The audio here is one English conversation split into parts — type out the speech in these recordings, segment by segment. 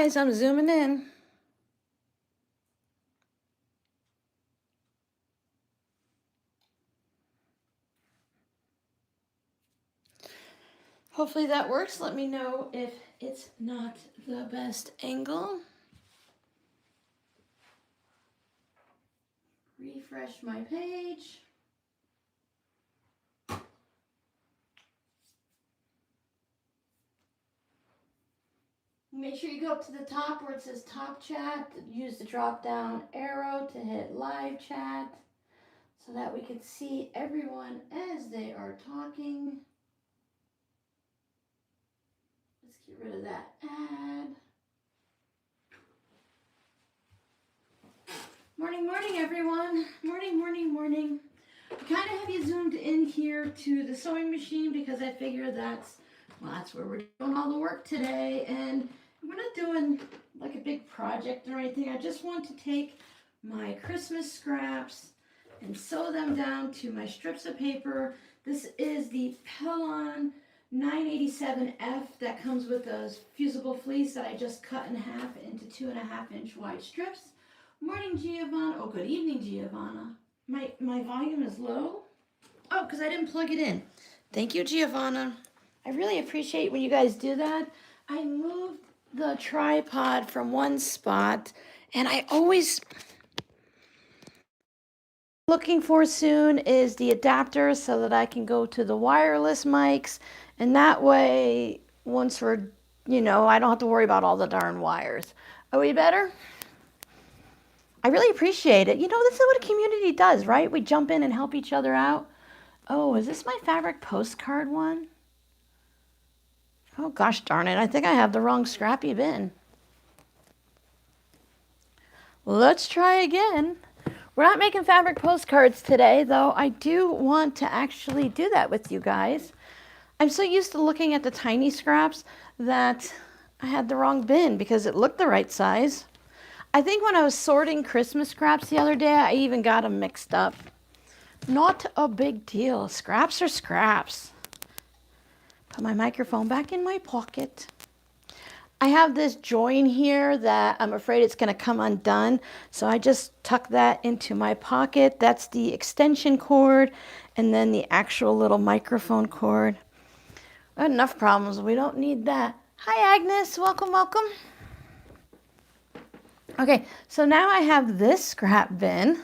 guys, I'm zooming in. Hopefully that works. Let me know if it's not the best angle. Refresh my page. Make sure you go up to the top where it says top chat. Use the drop down arrow to hit live chat so that we can see everyone as they are talking. Let's get rid of that ad. Morning, morning, everyone. Morning, morning, morning. I kind of have you zoomed in here to the sewing machine because I figure that's where we're doing all the work today. And we're not doing like a big project or anything. I just want to take my Christmas scraps and sew them down to my strips of paper. This is the Pellon 987F that comes with those fusible fleece that I just cut in half into 2.5-inch wide strips. Morning, Giovanna. Oh, good evening, Giovanna. My volume is low. Oh, because I didn't plug it in. Thank you, Giovanna. I really appreciate when you guys do that. I moved the tripod from one spot, and I always looking for soon is the adapter so that I can go to the wireless mics, and that way, once we're, I don't have to worry about all the darn wires. Are we better? I really appreciate it. This is what a community does, right? We jump in and help each other out. Oh, is this my fabric postcard one? Oh, gosh darn it. I think I have the wrong scrappy bin. Let's try again. We're not making fabric postcards today, though I do want to actually do that with you guys. I'm so used to looking at the tiny scraps that I had the wrong bin because it looked the right size. I think when I was sorting Christmas scraps the other day, I even got them mixed up. Not a big deal. Scraps are scraps. Put my microphone back in my pocket. I have this join here that I'm afraid it's going to come undone. So I just tuck that into my pocket. That's the extension cord and then the actual little microphone cord. Enough problems. We don't need that. Hi, Agnes. Welcome, welcome. Okay, so now I have this scrap bin.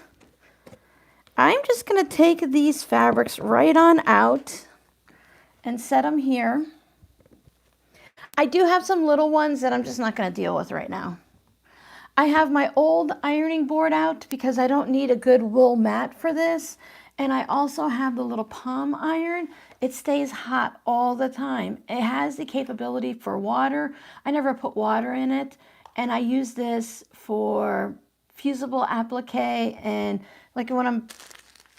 I'm just going to take these fabrics right on out and set them here. I do have some little ones that I'm just not going to deal with right now. I have my old ironing board out because I don't need a good wool mat for this. And I also have the little palm iron. It stays hot all the time. It has the capability for water. I never put water in it. And I use this for fusible applique and like when I'm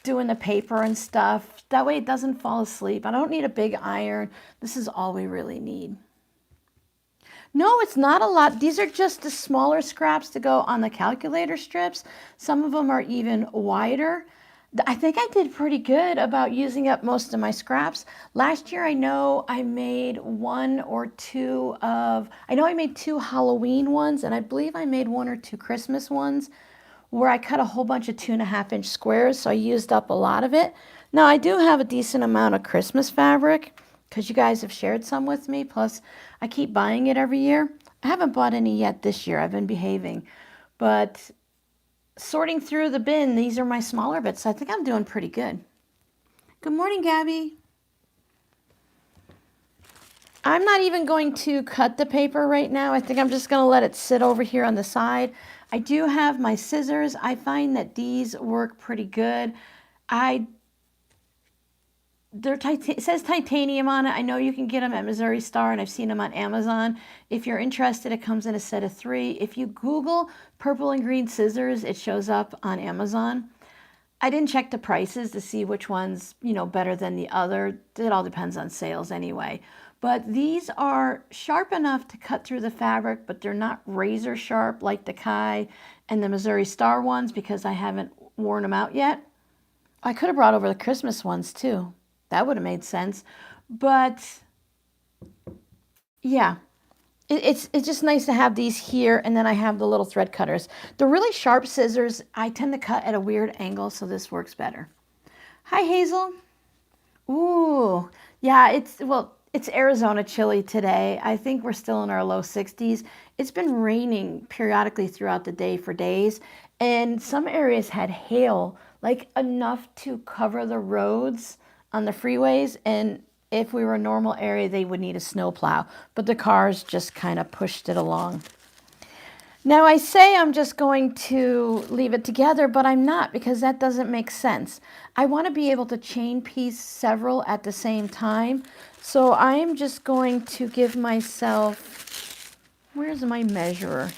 doing the paper and stuff. That way it doesn't fall asleep. I don't need a big iron. This is all we really need. No, it's not a lot. These are just the smaller scraps to go on the calculator strips. Some of them are even wider. I think I did pretty good about using up most of my scraps. Last year, I know I made I made 2 Halloween ones, and I believe I made 1 or 2 Christmas ones where I cut a whole bunch of 2.5-inch squares, so I used up a lot of it. Now, I do have a decent amount of Christmas fabric because you guys have shared some with me, plus I keep buying it every year. I haven't bought any yet this year. I've been behaving, but sorting through the bin, these are my smaller bits, so I think I'm doing pretty good. Good morning, Gabby. I'm not even going to cut the paper right now. I think I'm just going to let it sit over here on the side. I do have my scissors. I find that these work pretty good. It says titanium on it. I know you can get them at Missouri Star, and I've seen them on Amazon. If you're interested, it comes in a set of 3. If you Google purple and green scissors, it shows up on Amazon. I didn't check the prices to see which one's, better than the other. It all depends on sales anyway. But these are sharp enough to cut through the fabric, but they're not razor sharp like the Kai and the Missouri Star ones because I haven't worn them out yet. I could have brought over the Christmas ones too. That would have made sense. But yeah, It's just nice to have these here, and then I have the little thread cutters. The really sharp scissors, I tend to cut at a weird angle, so this works better. Hi, Hazel. Ooh, yeah, it's Arizona chilly today. I think we're still in our low 60s. It's been raining periodically throughout the day for days, and some areas had hail, like enough to cover the roads on the freeways. And if we were a normal area, they would need a snowplow, but the cars just kind of pushed it along. Now I say I'm just going to leave it together, but I'm not, because that doesn't make sense. I want to be able to chain piece several at the same time. So I'm just going to give myself, where's my measurer?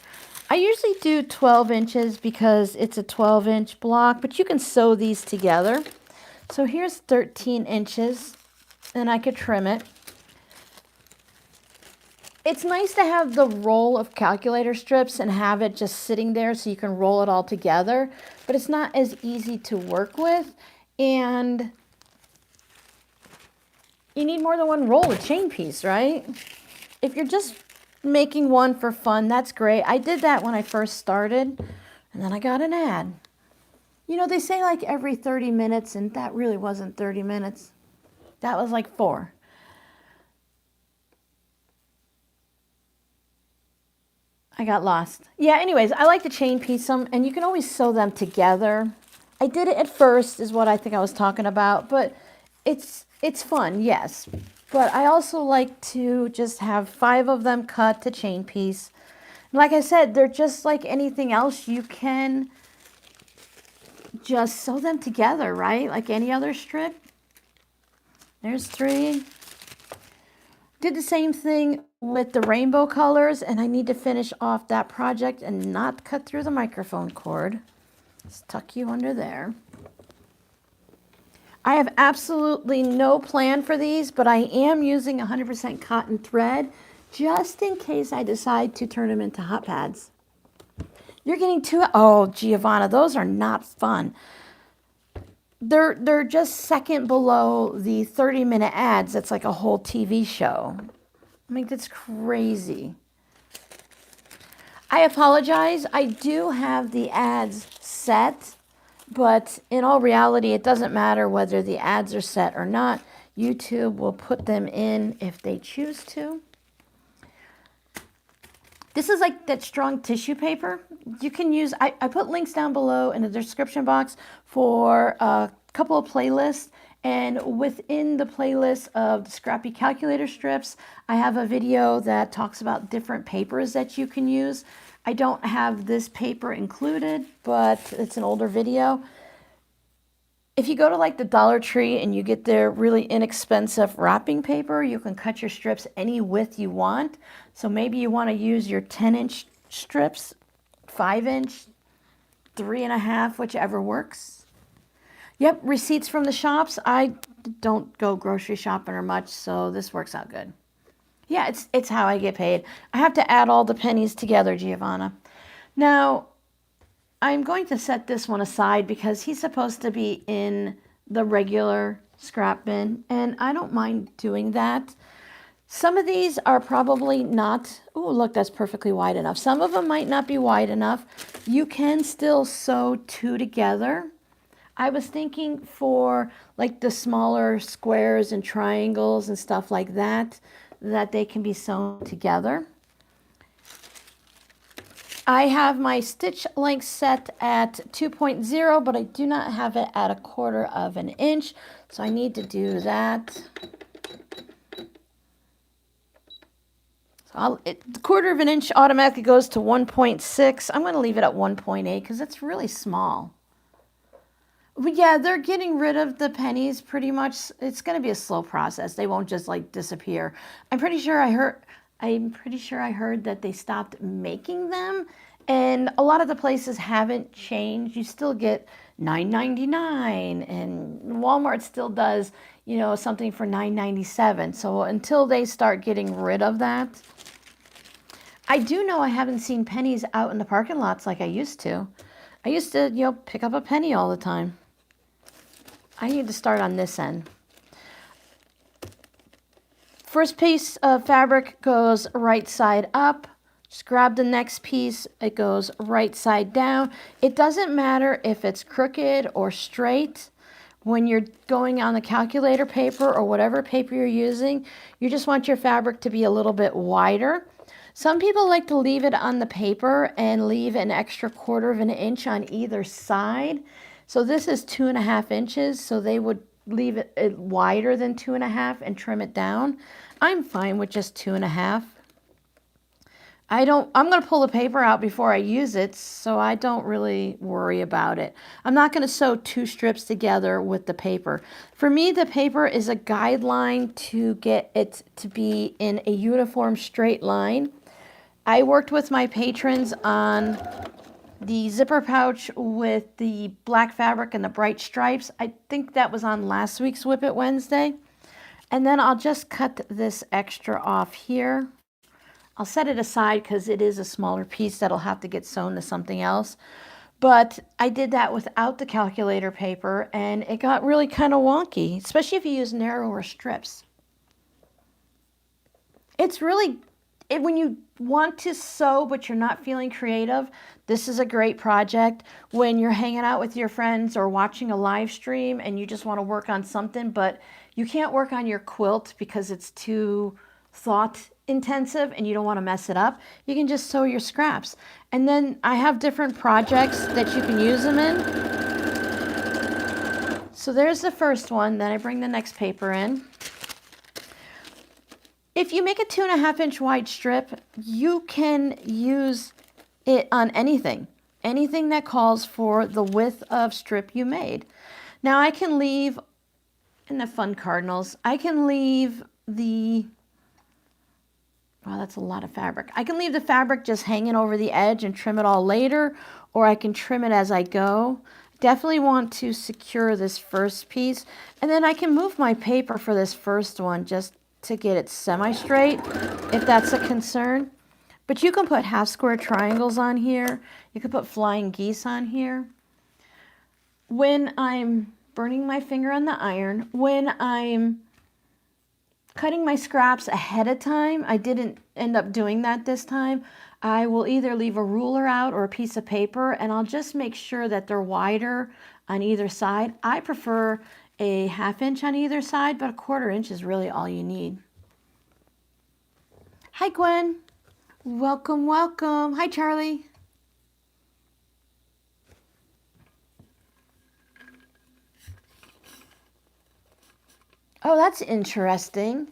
I usually do 12 inches because it's a 12-inch block, but you can sew these together. So here's 13 inches, and I could trim it. It's nice to have the roll of calculator strips and have it just sitting there so you can roll it all together, but it's not as easy to work with, and you need more than one roll of chain piece, right? If you're just making one for fun, that's great. I did that when I first started, and then I got an ad. You know, they say like every 30 minutes, and that really wasn't 30 minutes. That was like 4. I got lost. Yeah, anyways, I like to chain piece them, and you can always sew them together. I did it at first, is what I think I was talking about, but it's fun, yes. But I also like to just have 5 of them cut to chain piece. Like I said, they're just like anything else. You can just sew them together, right? Like any other strip. There's 3. Did the same thing with the rainbow colors, and I need to finish off that project and not cut through the microphone cord. Let's tuck you under there. I have absolutely no plan for these, but I am using 100% cotton thread just in case I decide to turn them into hot pads. You're getting 2. Oh, Giovanna, those are not fun. They're just second below the 30-minute ads. That's like a whole TV show. I mean, that's crazy. I apologize. I do have the ads set, but in all reality, it doesn't matter whether the ads are set or not. YouTube will put them in if they choose to. This is like that strong tissue paper. You can use, I put links down below in the description box for a couple of playlists. And within the playlist of the scrappy calculator strips, I have a video that talks about different papers that you can use. I don't have this paper included, but it's an older video. If you go to like the Dollar Tree and you get their really inexpensive wrapping paper, you can cut your strips any width you want. So maybe you want to use your 10-inch strips, 5-inch, 3.5, whichever works. Yep, receipts from the shops. I don't go grocery shopping or much, so this works out good. Yeah, it's how I get paid. I have to add all the pennies together, Giovanna. Now, I'm going to set this one aside because he's supposed to be in the regular scrap bin, and I don't mind doing that. Some of these are probably not, oh, look, that's perfectly wide enough. Some of them might not be wide enough. You can still sew 2 together. I was thinking for like the smaller squares and triangles and stuff like that, that they can be sewn together. I have my stitch length set at 2.0, but I do not have it at 1/4 of an inch, so I need to do that. So the 1/4 of an inch automatically goes to 1.6. I'm going to leave it at 1.8 because it's really small. But yeah, they're getting rid of the pennies pretty much. It's going to be a slow process. They won't just like disappear. I'm pretty sure I heard that they stopped making them, and a lot of the places haven't changed. You still get $9.99, and Walmart still does, you know, something for $9.97. So until they start getting rid of that, I do know I haven't seen pennies out in the parking lots like I used to. I used to, you know, pick up a penny all the time. I need to start on this end. First piece of fabric goes right side up. Just grab the next piece, it goes right side down. It doesn't matter if it's crooked or straight. When you're going on the calculator paper or whatever paper you're using, you just want your fabric to be a little bit wider. Some people like to leave it on the paper and leave an extra 1/4 of an inch on either side. So this is 2.5 inches, so they would leave it wider than 2.5 and trim it down. I'm fine with just 2.5. I'm going to pull the paper out before I use it, so I don't really worry about it. I'm not going to sew 2 strips together with the paper. For me, the paper is a guideline to get it to be in a uniform straight line. I worked with my patrons on the zipper pouch with the black fabric and the bright stripes. I think that was on last week's Whip It Wednesday. And then I'll just cut this extra off here. I'll set it aside because it is a smaller piece that'll have to get sewn to something else. But I did that without the calculator paper and it got really kind of wonky, especially if you use narrower strips. It's really, when you want to sew but you're not feeling creative, this is a great project. When you're hanging out with your friends or watching a live stream and you just want to work on something, but you can't work on your quilt because it's too thought intensive and you don't want to mess it up, you can just sew your scraps. And then I have different projects that you can use them in. So there's the first one. Then I bring the next paper in. If you make a 2.5 inch wide strip, you can use it on anything that calls for the width of strip you made. Now I can leave, in the fun cardinals, I can leave the, wow, that's a lot of fabric. I can leave the fabric just hanging over the edge and trim it all later, or I can trim it as I go. Definitely want to secure this first piece, and then I can move my paper for this first one just to get it semi-straight, if that's a concern. But you can put half square triangles on here. You can put flying geese on here. When I'm burning my finger on the iron, when I'm cutting my scraps ahead of time, I didn't end up doing that this time. I will either leave a ruler out or a piece of paper, and I'll just make sure that they're wider on either side. I prefer a 1/2 inch on either side, but a 1/4 inch is really all you need. Hi, Gwen. Welcome, welcome. Hi, Charlie. Oh, that's interesting.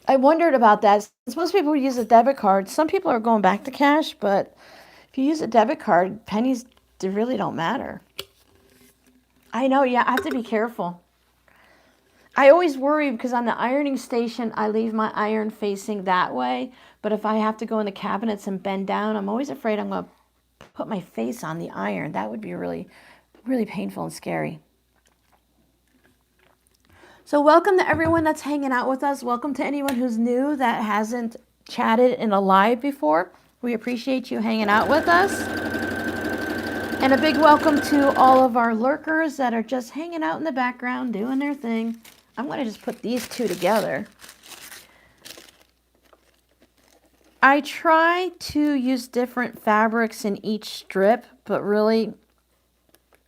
I wondered about that. Since most people use a debit card, some people are going back to cash, but if you use a debit card, pennies really don't matter. I know, yeah, I have to be careful. I always worry because on the ironing station, I leave my iron facing that way. But if I have to go in the cabinets and bend down, I'm always afraid I'm going to put my face on the iron. That would be really, really painful and scary. So welcome to everyone that's hanging out with us. Welcome to anyone who's new that hasn't chatted in a live before. We appreciate you hanging out with us. And a big welcome to all of our lurkers that are just hanging out in the background, doing their thing. I'm going to just put these two together. I try to use different fabrics in each strip, but really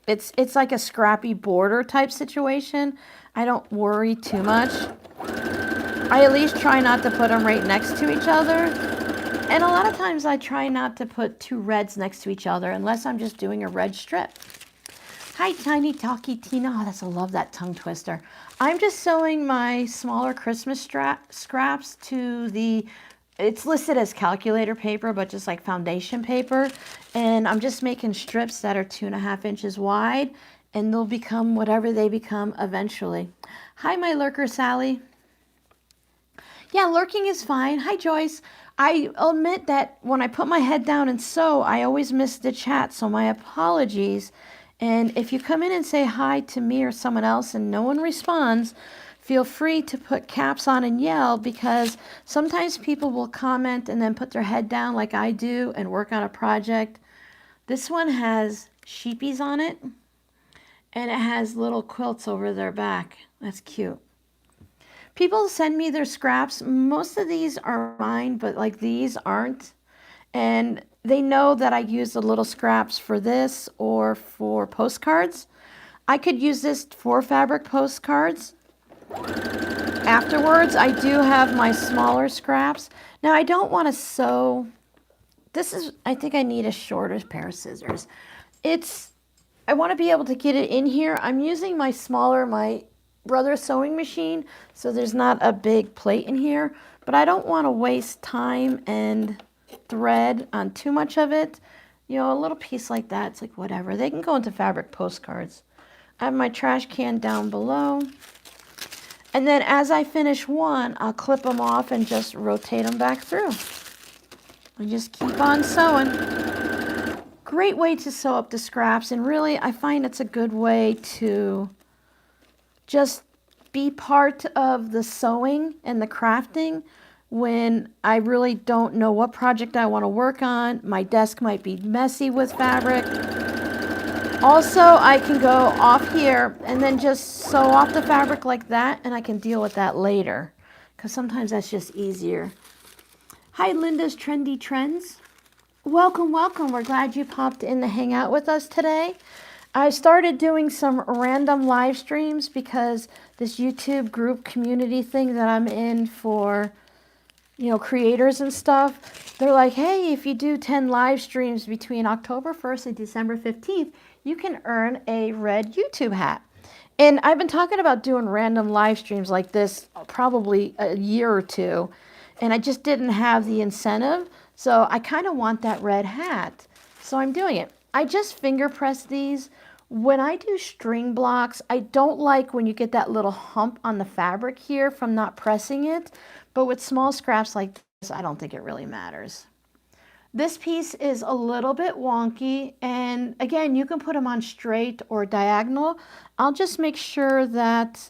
it's like a scrappy border type situation. I don't worry too much. I at least try not to put them right next to each other. And a lot of times I try not to put 2 reds next to each other unless I'm just doing a red strip. Hi, Tiny Talkie Tina. Oh, I love that tongue twister. I'm just sewing my smaller Christmas scraps to the, it's listed as calculator paper, but just like foundation paper. And I'm just making strips that are 2.5 inches wide, and they'll become whatever they become eventually. Hi, my lurker, Sally. Yeah, lurking is fine. Hi, Joyce. I admit that when I put my head down and sew, I always miss the chat, so my apologies. And if you come in and say hi to me or someone else and no one responds, feel free to put caps on and yell, because sometimes people will comment and then put their head down like I do and work on a project. This one has sheepies on it, and it has little quilts over their back. That's cute. People send me their scraps. Most of these are mine, but like these aren't. And they know that I use the little scraps for this or for postcards. I could use this for fabric postcards. Afterwards, I do have my smaller scraps. Now, I don't want to sew. I think I need a shorter pair of scissors. I want to be able to get it in here. I'm using my brother's sewing machine, so there's not a big plate in here, but I don't want to waste time and thread on too much of it. You know, a little piece like that, it's like whatever. They can go into fabric postcards. I have my trash can down below. And then as I finish one, I'll clip them off and just rotate them back through. And just keep on sewing. Great way to sew up the scraps, and really I find it's a good way to just be part of the sewing and the crafting when I really don't know what project I want to work on. My desk might be messy with fabric. Also, I can go off here and then just sew off the fabric like that, and I can deal with that later because sometimes that's just easier. Hi, Linda's Trendy Trends. Welcome, welcome. We're glad you popped in to hang out with us today. I started doing some random live streams because this YouTube group community thing that I'm in for, you know, creators and stuff, they're like, hey, if you do 10 live streams between October 1st and December 15th, you can earn a red YouTube hat. And I've been talking about doing random live streams like this probably a year or two, and I just didn't have the incentive. So I kind of want that red hat. So I'm doing it. I just finger press these. When I do string blocks, I don't like when you get that little hump on the fabric here from not pressing it. But with small scraps like this, I don't think it really matters. This piece is a little bit wonky, and again, you can put them on straight or diagonal. I'll just make sure that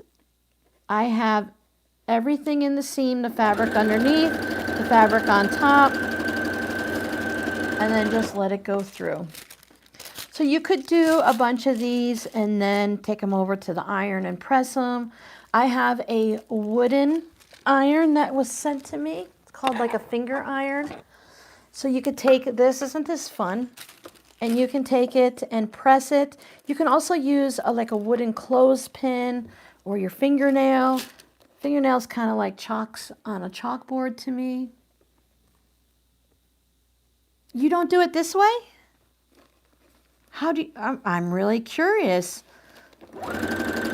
I have everything in the seam, the fabric underneath, the fabric on top, and then just let it go through. So you could do a bunch of these and then take them over to the iron and press them. I have a wooden iron that was sent to me. It's called like a finger iron. So you could take this, isn't this fun? And you can take it and press it. You can also use like a wooden clothespin or your fingernail. Fingernails kind of like chalks on a chalkboard to me. You don't do it this way? How do you, I'm really curious.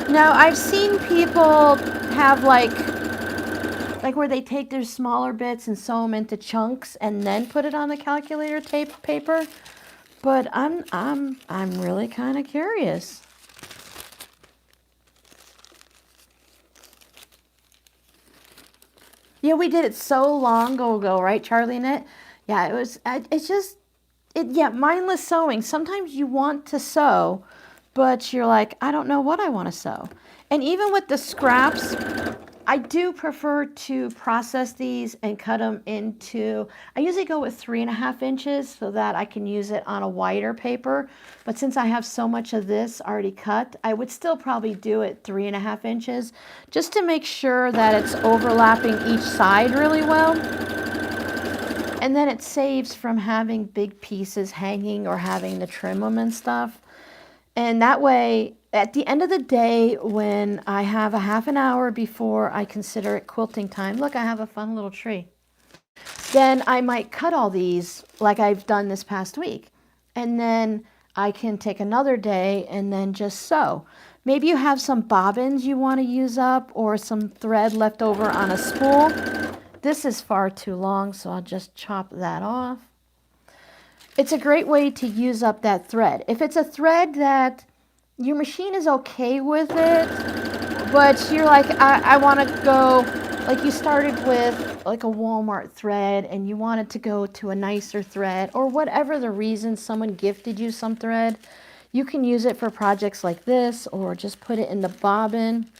Now, I've seen people have like where they take their smaller bits and sew them into chunks and then put it on the calculator tape paper. But I'm really kind of curious. Yeah, we did it so long ago, right, Charlie Knit? Yeah, yeah, mindless sewing. Sometimes you want to sew, but you're like, I don't know what I want to sew. And even with the scraps, I do prefer to process these and cut them into, I usually go with 3.5 inches so that I can use it on a wider paper. But since I have so much of this already cut, I would still probably do it 3.5 inches just to make sure that it's overlapping each side really well. And then it saves from having big pieces hanging or having to trim them and stuff. And that way, at the end of the day, when I have a half an hour before I consider it quilting time, look, I have a fun little tree. Then I might cut all these like I've done this past week. And then I can take another day and then just sew. Maybe you have some bobbins you want to use up or some thread left over on a spool. This is far too long, so I'll just chop that off. It's a great way to use up that thread. If it's a thread that your machine is okay with it, but you're like, I want to go, like you started with like a Walmart thread and you wanted to go to a nicer thread, or whatever the reason, someone gifted you some thread, you can use it for projects like this, or just put it in the bobbin.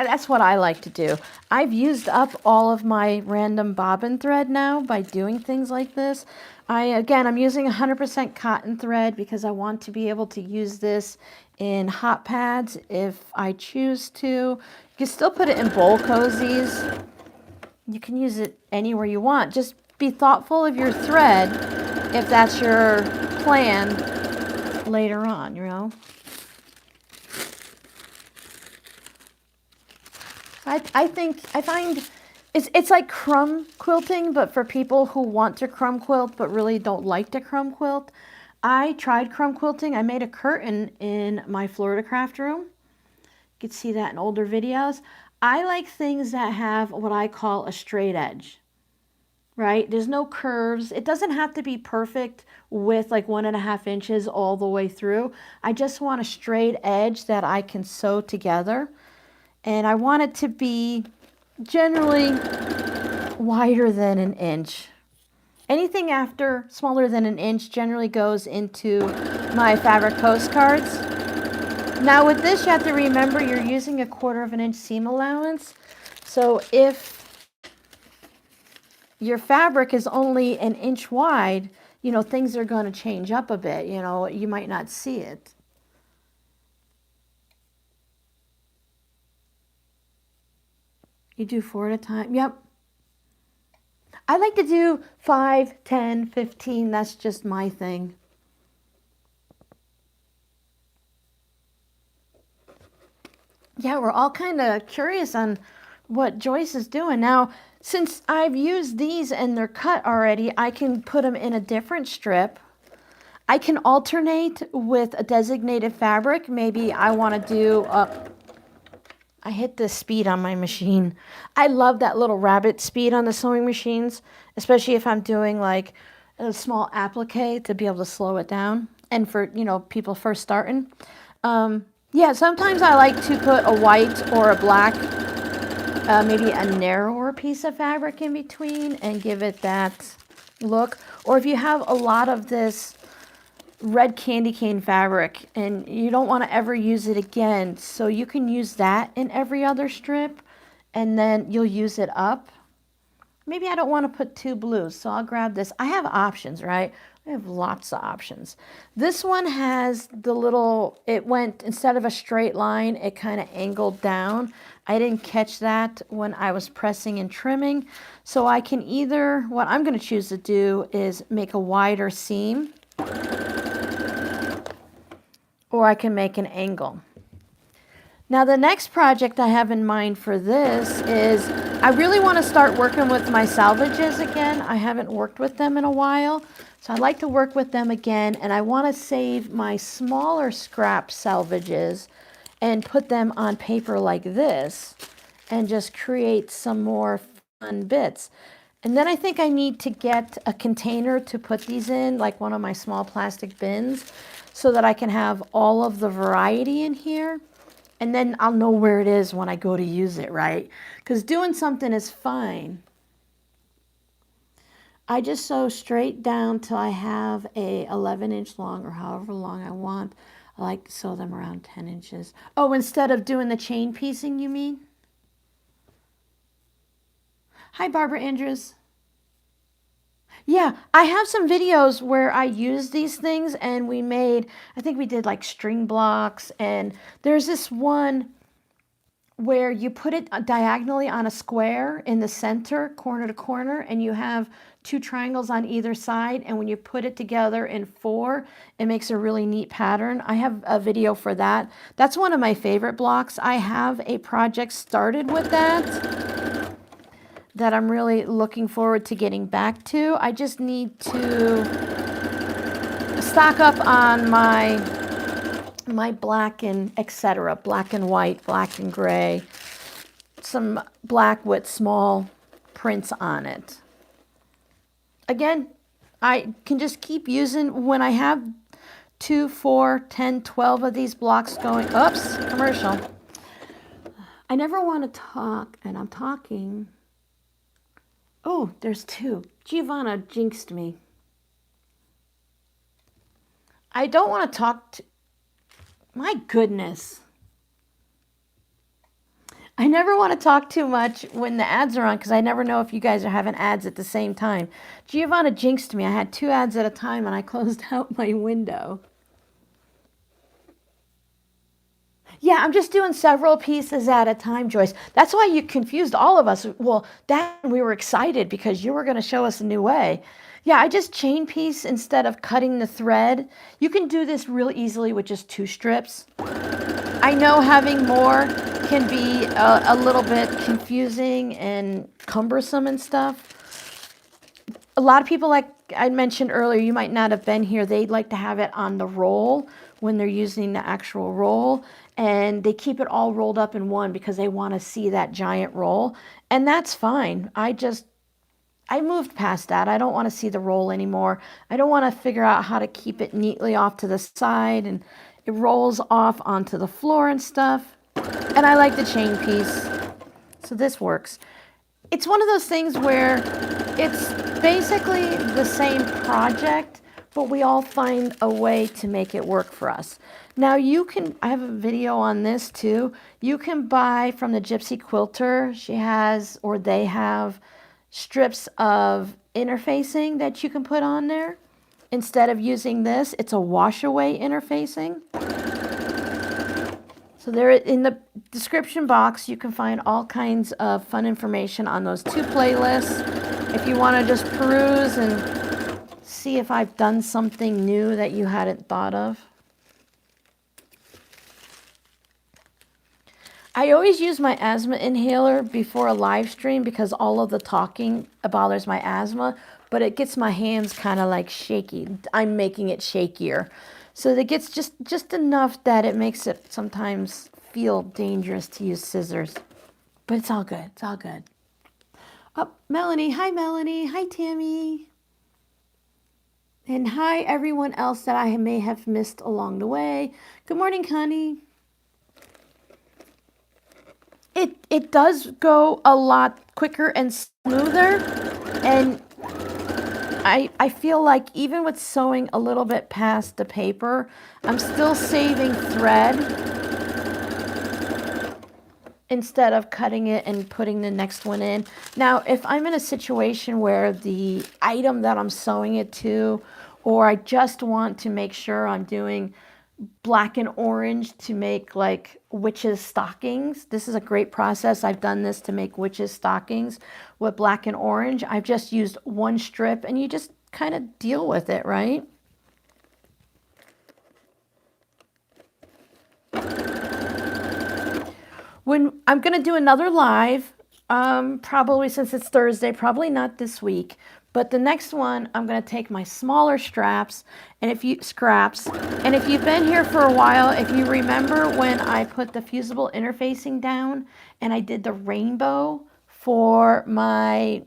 That's what I like to do. I've used up all of my random bobbin thread now by doing things like this. Again, I'm using 100% cotton thread because I want to be able to use this in hot pads if I choose to. You can still put it in bowl cozies. You can use it anywhere you want. Just be thoughtful of your thread if that's your plan later on, you know. I find it's like crumb quilting, but for people who want to crumb quilt but really don't like to crumb quilt. I tried crumb quilting. I made a curtain in my Florida craft room. You can see that in older videos. I like things that have what I call a straight edge, right? There's no curves. It doesn't have to be perfect with like 1.5 inches all the way through. I just want a straight edge that I can sew together. And I want it to be generally wider than 1 inch. Anything after smaller than 1 inch generally goes into my fabric postcards. Now with this, you have to remember you're using a 1/4 inch seam allowance. So if your fabric is only 1 inch wide, you know, things are going to change up a bit. You know, you might not see it. You do 4 at a time. Yep. I like to do 5, 10, 15. That's just my thing. Yeah, we're all kind of curious on what Joyce is doing. Now, since I've used these and they're cut already, I can put them in a different strip. I can alternate with a designated fabric. Maybe I want to do I hit the speed on my machine. I love that little rabbit speed on the sewing machines, especially if I'm doing like a small applique to be able to slow it down. And for, you know, people first starting. Yeah, sometimes I like to put a white or a black, maybe a narrower piece of fabric in between and give it that look. Or if you have a lot of this red candy cane fabric and you don't want to ever use it again, so you can use that in every other strip and then you'll use it up. Maybe I don't want to put 2 blues, so I'll grab this. I have options, right? I have lots of options. This one has the little, it went, instead of a straight line, it kind of angled down. I didn't catch that when I was pressing and trimming. So I can either, what I'm going to choose to do is make a wider seam, or I can make an angle. Now the next project I have in mind for this is I really want to start working with my salvages again. I haven't worked with them in a while, so I'd like to work with them again, and I want to save my smaller scrap salvages and put them on paper like this and just create some more fun bits. And then I think I need to get a container to put these in, like one of my small plastic bins, so that I can have all of the variety in here. And then I'll know where it is when I go to use it, right? Because doing something is fine. I just sew straight down till I have a 11-inch long or however long I want. I like to sew them around 10 inches. Oh, instead of doing the chain piecing, you mean? Hi, Barbara Andrews. Yeah, I have some videos where I use these things and we made, I think we did like string blocks, and there's this one where you put it diagonally on a square in the center, corner to corner, and you have 2 triangles on either side, and when you put it together in 4, it makes a really neat pattern. I have a video for that. That's one of my favorite blocks. I have a project started with that I'm really looking forward to getting back to. I just need to stock up on my black and etc. Black and white, black and gray, some black with small prints on it. Again, I can just keep using, when I have 2, 4, 10, 12 of these blocks going. Oops, commercial. I never want to talk, and I'm talking. Oh, there's 2. Giovanna jinxed me. I don't want to talk to... My goodness. I never want to talk too much when the ads are on because I never know if you guys are having ads at the same time. Giovanna jinxed me. I had 2 ads at a time and I closed out my window. Yeah, I'm just doing several pieces at a time, Joyce. That's why you confused all of us. Well, that we were excited because you were going to show us a new way. Yeah, I just chain piece instead of cutting the thread. You can do this real easily with just 2 strips. I know having more can be a little bit confusing and cumbersome and stuff. A lot of people, like I mentioned earlier, you might not have been here, they'd like to have it on the roll when they're using the actual roll, and they keep it all rolled up in one because they want to see that giant roll, and that's fine. I moved past that. I don't want to see the roll anymore. I don't want to figure out how to keep it neatly off to the side and it rolls off onto the floor and stuff. And I like the chain piece, so this works. It's one of those things where it's basically the same project, but we all find a way to make it work for us. Now you can, I have a video on this too. You can buy from the Gypsy Quilter. She has, or they have, strips of interfacing that you can put on there. Instead of using this, it's a wash away interfacing. So there in the description box, you can find all kinds of fun information on those 2 playlists. If you want to just peruse and see if I've done something new that you hadn't thought of. I always use my asthma inhaler before a live stream because all of the talking bothers my asthma, but it gets my hands kind of like shaky. I'm making it shakier. So it gets just enough that it makes it sometimes feel dangerous to use scissors. But it's all good. It's all good. Oh, Melanie. Hi, Melanie. Hi, Tammy. And hi, everyone else that I may have missed along the way. Good morning, Connie. It does go a lot quicker and smoother, and I feel like even with sewing a little bit past the paper, I'm still saving thread instead of cutting it and putting the next one in. Now, if I'm in a situation where the item that I'm sewing it to, or I just want to make sure I'm doing black and orange to make like witches stockings. This is a great process. I've done this to make witches stockings with black and orange. I've just used 1 strip and you just kind of deal with it, right? When I'm going to do another live, probably since it's Thursday, probably not this week, but the next one, I'm going to take my smaller scraps, and if you've been here for a while, if you remember when I put the fusible interfacing down and I did the rainbow for my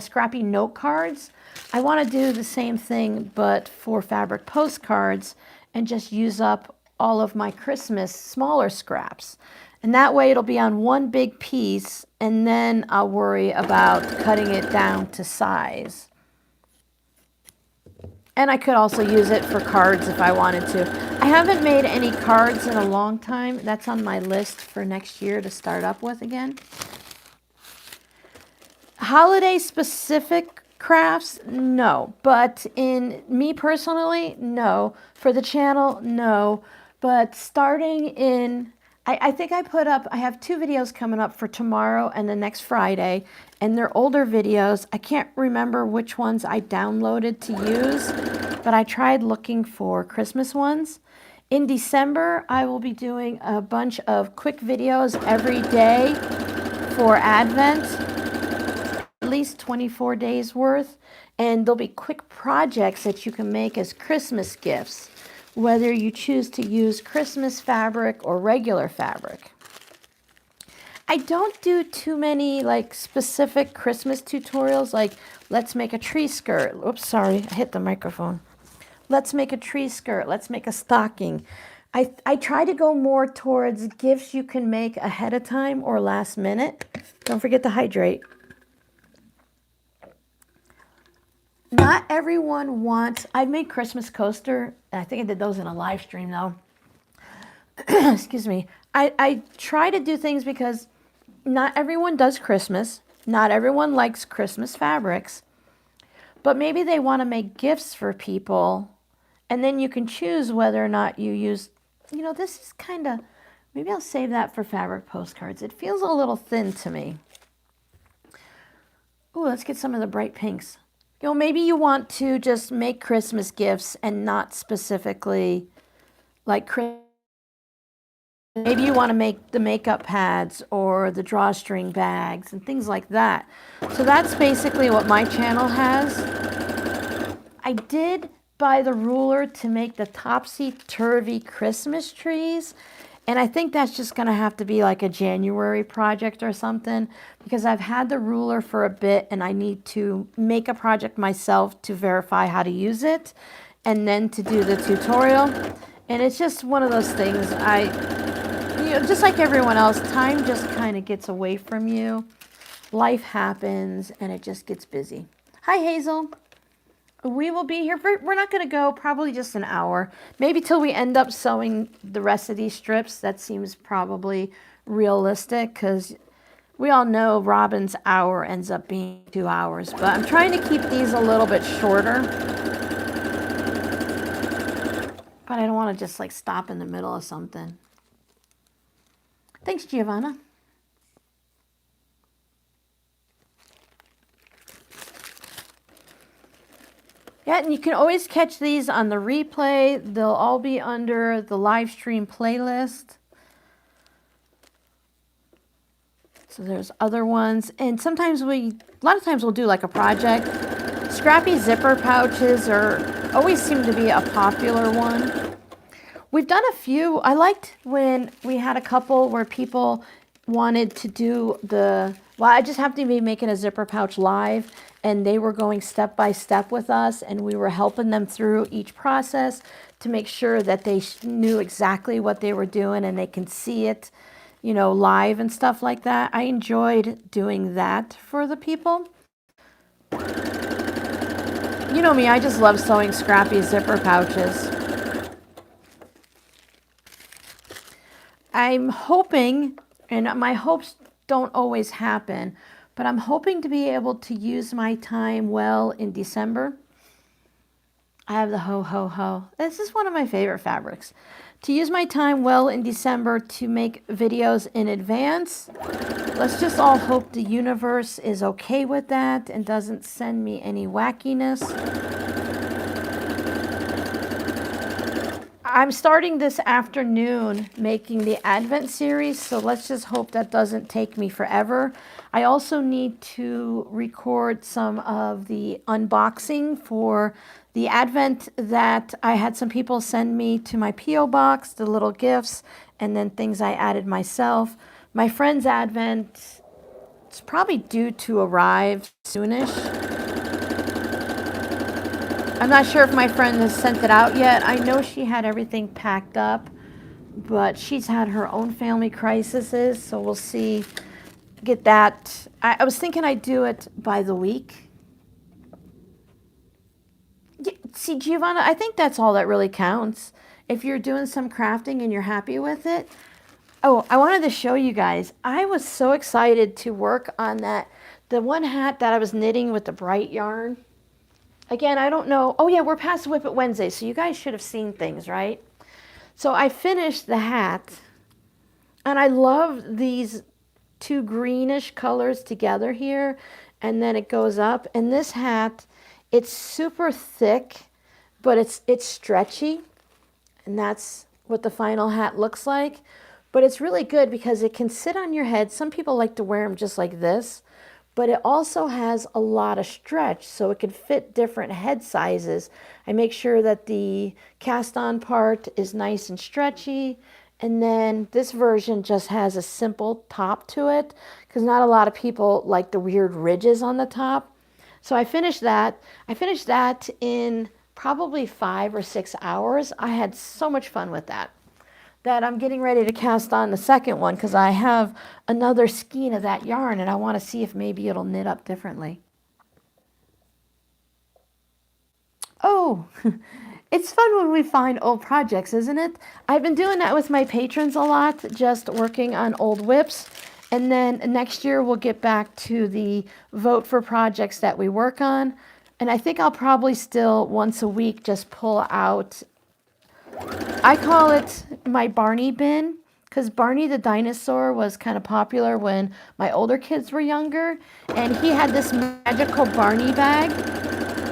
scrappy note cards, I want to do the same thing, but for fabric postcards, and just use up all of my Christmas smaller scraps. And that way it'll be on 1 big piece, and then I'll worry about cutting it down to size. And I could also use it for cards if I wanted to. I haven't made any cards in a long time. That's on my list for next year to start up with again. Holiday specific crafts, no. But in me personally, no. For the channel, no. But starting in, I think I have 2 videos coming up for tomorrow and the next Friday, and they're older videos. I can't remember which ones I downloaded to use, but I tried looking for Christmas ones. In December, I will be doing a bunch of quick videos every day for Advent, at least 24 days worth, and there'll be quick projects that you can make as Christmas gifts, whether you choose to use Christmas fabric or regular fabric. I don't do too many like specific Christmas tutorials, like let's make a tree skirt. Oops, sorry, I hit the microphone. Let's make a tree skirt. Let's make a stocking. I try to go more towards gifts you can make ahead of time or last minute. Don't forget to hydrate. Not everyone wants, I've made Christmas coaster. I think I did those in a live stream though. Excuse me. I try to do things because not everyone does Christmas. Not everyone likes Christmas fabrics. But maybe they want to make gifts for people. And then you can choose whether or not you use, you know, this is kind of, maybe I'll save that for fabric postcards. It feels a little thin to me. Ooh, let's get some of the bright pinks. You know, maybe you want to just make Christmas gifts and not specifically like Christmas. Maybe you want to make the makeup pads or the drawstring bags and things like that. So that's basically what my channel has. I did buy the ruler to make the topsy-turvy Christmas trees. And I think that's just going to have to be like a January project or something, because I've had the ruler for a bit and I need to make a project myself to verify how to use it and then to do the tutorial. And it's just one of those things, you know, just like everyone else, time just kind of gets away from you. Life happens and it just gets busy. Hi, Hazel. We will be here for, we're not going to go, probably just an hour. Maybe till we end up sewing the rest of these strips. That seems probably realistic because we all know Robin's hour ends up being 2 hours. But I'm trying to keep these a little bit shorter. But I don't want to just like stop in the middle of something. Thanks, Giovanna. Yeah, and you can always catch these on the replay. They'll all be under the live stream playlist. So there's other ones. And sometimes a lot of times we'll do like a project. Scrappy zipper pouches always seem to be a popular one. We've done a few. I liked when we had a couple where people wanted to do well, I just happened to be making a zipper pouch live, and they were going step by step with us, and we were helping them through each process to make sure that they knew exactly what they were doing and they can see it, you know, live and stuff like that. I enjoyed doing that for the people. You know me, I just love sewing scrappy zipper pouches. I'm hoping, and my hopes don't always happen, but I'm hoping to be able to use my time well in December. I have the ho, ho, ho. This is one of my favorite fabrics. To use my time well in December to make videos in advance. Let's just all hope the universe is okay with that and doesn't send me any wackiness. I'm starting this afternoon making the Advent series, so let's just hope that doesn't take me forever. I also need to record some of the unboxing for the Advent that I had some people send me to my P.O. box, the little gifts, and then things I added myself. My friend's Advent is probably due to arrive soonish. I'm not sure if my friend has sent it out yet. I know she had everything packed up, but she's had her own family crises, so we'll see. Get that. I was thinking I'd do it by the week. See, Giovanna, I think that's all that really counts. If you're doing some crafting and you're happy with it. Oh, I wanted to show you guys. I was so excited to work on the one hat that I was knitting with the bright yarn. Again, I don't know. Oh, yeah, we're past Whip It Wednesday, so you guys should have seen things, right? So I finished the hat, and I love these two greenish colors together here, and then it goes up. And this hat, it's super thick, but it's stretchy, and that's what the final hat looks like. But it's really good because it can sit on your head. Some people like to wear them just like this. But it also has a lot of stretch, so it can fit different head sizes. I make sure that the cast-on part is nice and stretchy, and then this version just has a simple top to it, because not a lot of people like the weird ridges on the top. So I finished that. I finished that in probably 5 or 6 hours. I had so much fun with that I'm getting ready to cast on the second one because I have another skein of that yarn and I want to see if maybe it'll knit up differently. Oh, it's fun when we find old projects, isn't it? I've been doing that with my patrons a lot, just working on old whips. And then next year we'll get back to the vote for projects that we work on. And I think I'll probably still once a week just pull out, I call it my Barney bin, because Barney the dinosaur was kind of popular when my older kids were younger. And he had this magical Barney bag.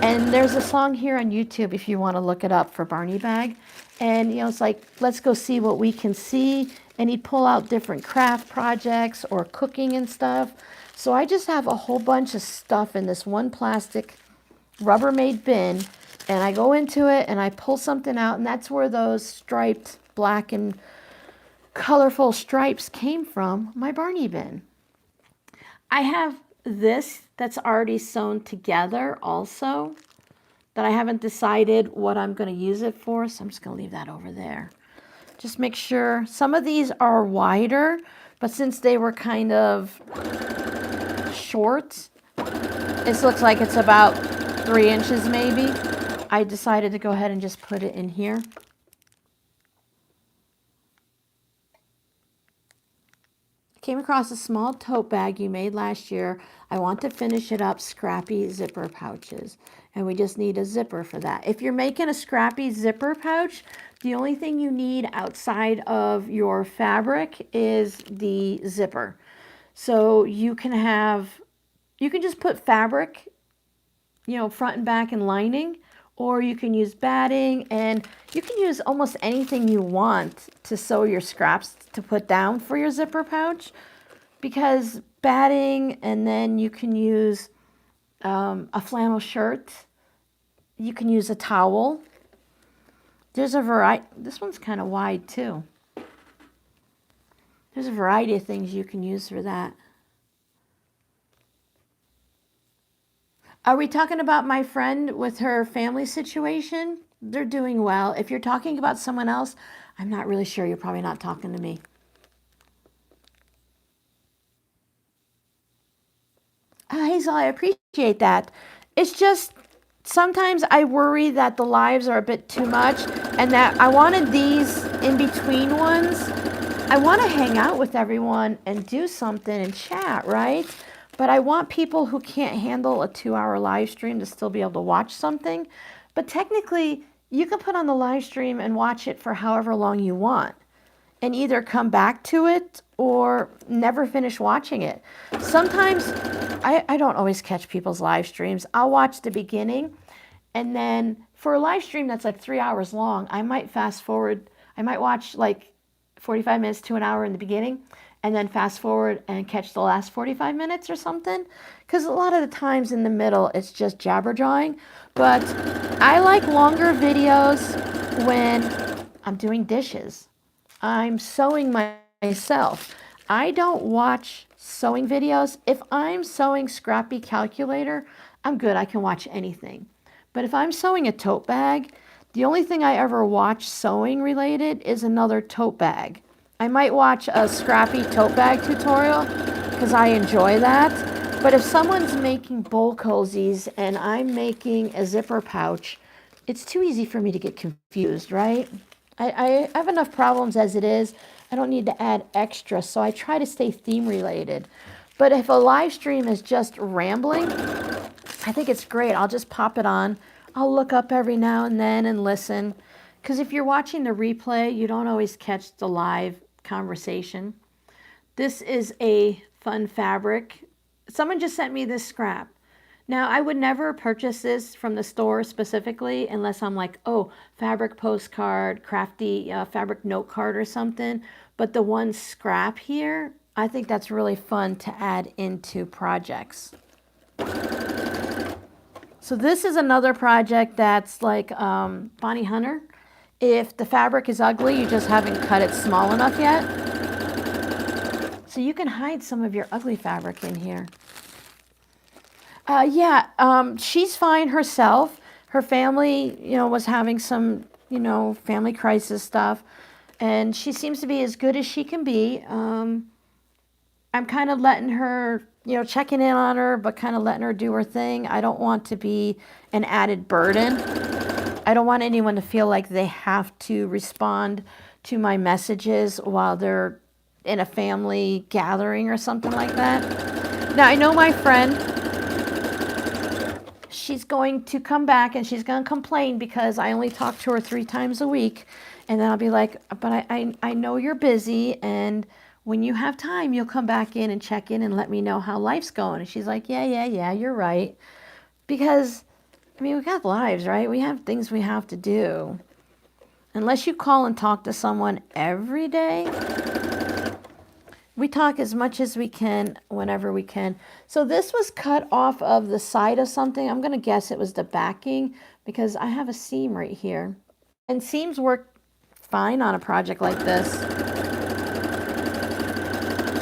And there's a song here on YouTube if you want to look it up for Barney bag. And, you know, it's like, let's go see what we can see. And he'd pull out different craft projects or cooking and stuff. So I just have a whole bunch of stuff in this one plastic Rubbermaid bin. And I go into it and I pull something out. And that's where those striped black and colorful stripes came from, my Barney bin. I have this that's already sewn together also, that I haven't decided what I'm going to use it for, so I'm just going to leave that over there. Just make sure, some of these are wider, but since they were kind of short, this looks like it's about 3 inches maybe. I decided to go ahead and just put it in here. Came across a small tote bag you made last year. I want to finish it up, scrappy zipper pouches. And we just need a zipper for that. If you're making a scrappy zipper pouch, the only thing you need outside of your fabric is the zipper. So you can just put fabric, you know, front and back and lining, or you can use batting, and you can use almost anything you want to sew your scraps to put down for your zipper pouch, because batting, and then you can use a flannel shirt, you can use a towel. There's a variety. This one's kind of wide too. There's a variety of things you can use for that. Are we talking about my friend with her family situation? They're doing well. If you're talking about someone else, I'm not really sure. You're probably not talking to me. Hazel, I appreciate that. It's just sometimes I worry that the lives are a bit too much, and that I wanted these in between ones. I want to hang out with everyone and do something and chat, right? But I want people who can't handle a 2-hour live stream to still be able to watch something. But technically, you can put on the live stream and watch it for however long you want, and either come back to it or never finish watching it. Sometimes I don't always catch people's live streams. I'll watch the beginning, and then for a live stream that's like 3 hours long, I might fast forward. I might watch like 45 minutes to an hour in the beginning, and then fast forward and catch the last 45 minutes or something. Because a lot of the times in the middle, it's just jabber-jawing. But I like longer videos when I'm doing dishes. I'm sewing myself. I don't watch sewing videos. If I'm sewing scrappy calculator, I'm good. I can watch anything. But if I'm sewing a tote bag, the only thing I ever watch sewing related is another tote bag. I might watch a scrappy tote bag tutorial because I enjoy that. But if someone's making bowl cozies and I'm making a zipper pouch, it's too easy for me to get confused, right? I have enough problems as it is. I don't need to add extra, so I try to stay theme related. But if a live stream is just rambling, I think it's great. I'll just pop it on. I'll look up every now and then and listen. Because if you're watching the replay, you don't always catch the live conversation. This is a fun fabric. Someone just sent me this scrap. Now, I would never purchase this from the store specifically unless I'm like, oh, fabric postcard, crafty fabric note card or something. But the one scrap here, I think that's really fun to add into projects. So this is another project that's like Bonnie Hunter. If the fabric is ugly, you just haven't cut it small enough yet. So you can hide some of your ugly fabric in here. She's fine herself. Her family, was having some, family crisis stuff. And she seems to be as good as she can be. I'm kind of letting her, checking in on her, but kind of letting her do her thing. I don't want to be an added burden. I don't want anyone to feel like they have to respond to my messages while they're in a family gathering or something like that. Now, I know my friend, she's going to come back and she's going to complain because I only talk to her 3 times a week. And then I'll be like, but I know you're busy, and when you have time, you'll come back in and check in and let me know how life's going. And she's like, yeah, you're right. Because, I mean, we got lives, right? We have things we have to do. Unless you call and talk to someone every day, we talk as much as we can whenever we can. So this was cut off of the side of something. I'm going to guess it was the backing because I have a seam right here. And seams work fine on a project like this.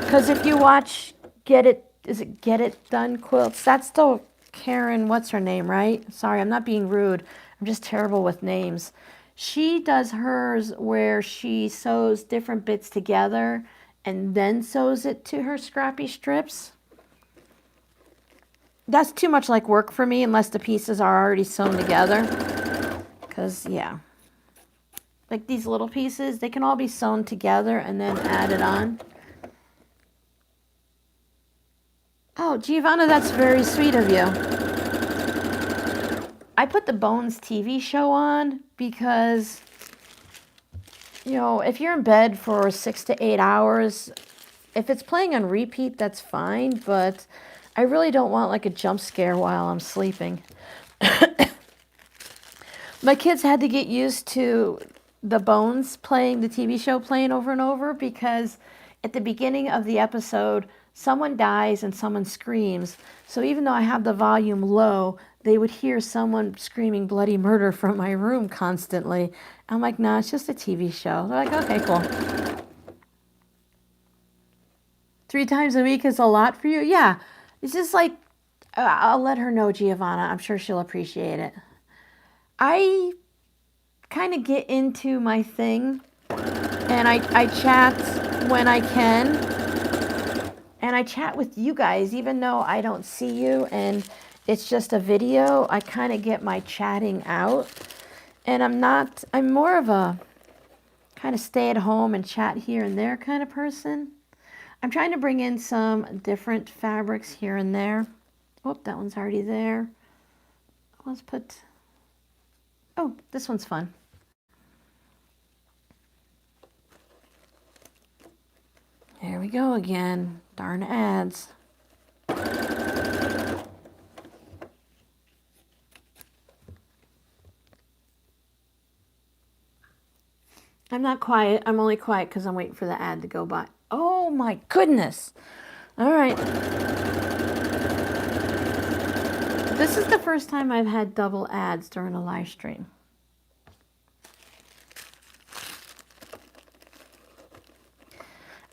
Because if you watch Get It Done Quilts, that's still Karen, what's her name, right? Sorry, I'm not being rude. I'm just terrible with names. She does hers where she sews different bits together and then sews it to her scrappy strips. That's too much like work for me unless the pieces are already sewn together. Because, yeah. Like these little pieces, they can all be sewn together and then added on. Oh, Giovanna, that's very sweet of you. I put the Bones TV show on because, you know, if you're in bed for 6 to 8 hours, if it's playing on repeat, that's fine, but I really don't want like a jump scare while I'm sleeping. My kids had to get used to the Bones playing, the TV show playing over and over, because at the beginning of the episode, someone dies and someone screams. So even though I have the volume low, they would hear someone screaming bloody murder from my room constantly. I'm like, nah, it's just a TV show. They're like, okay, cool. 3 times a week is a lot for you? Yeah. It's just like, I'll let her know, Giovanna. I'm sure she'll appreciate it. I kind of get into my thing, and I chat when I can, and I chat with you guys even though I don't see you and it's just a video. I kind of get my chatting out, and I'm more of a kind of stay at home and chat here and there kind of person. I'm trying to bring in some different fabrics here and there. Oh, that one's already there. Let's put, oh, this one's fun. Here we go again. Darn ads. I'm not quiet. I'm only quiet because I'm waiting for the ad to go by. Oh my goodness. All right. This is the first time I've had double ads during a live stream.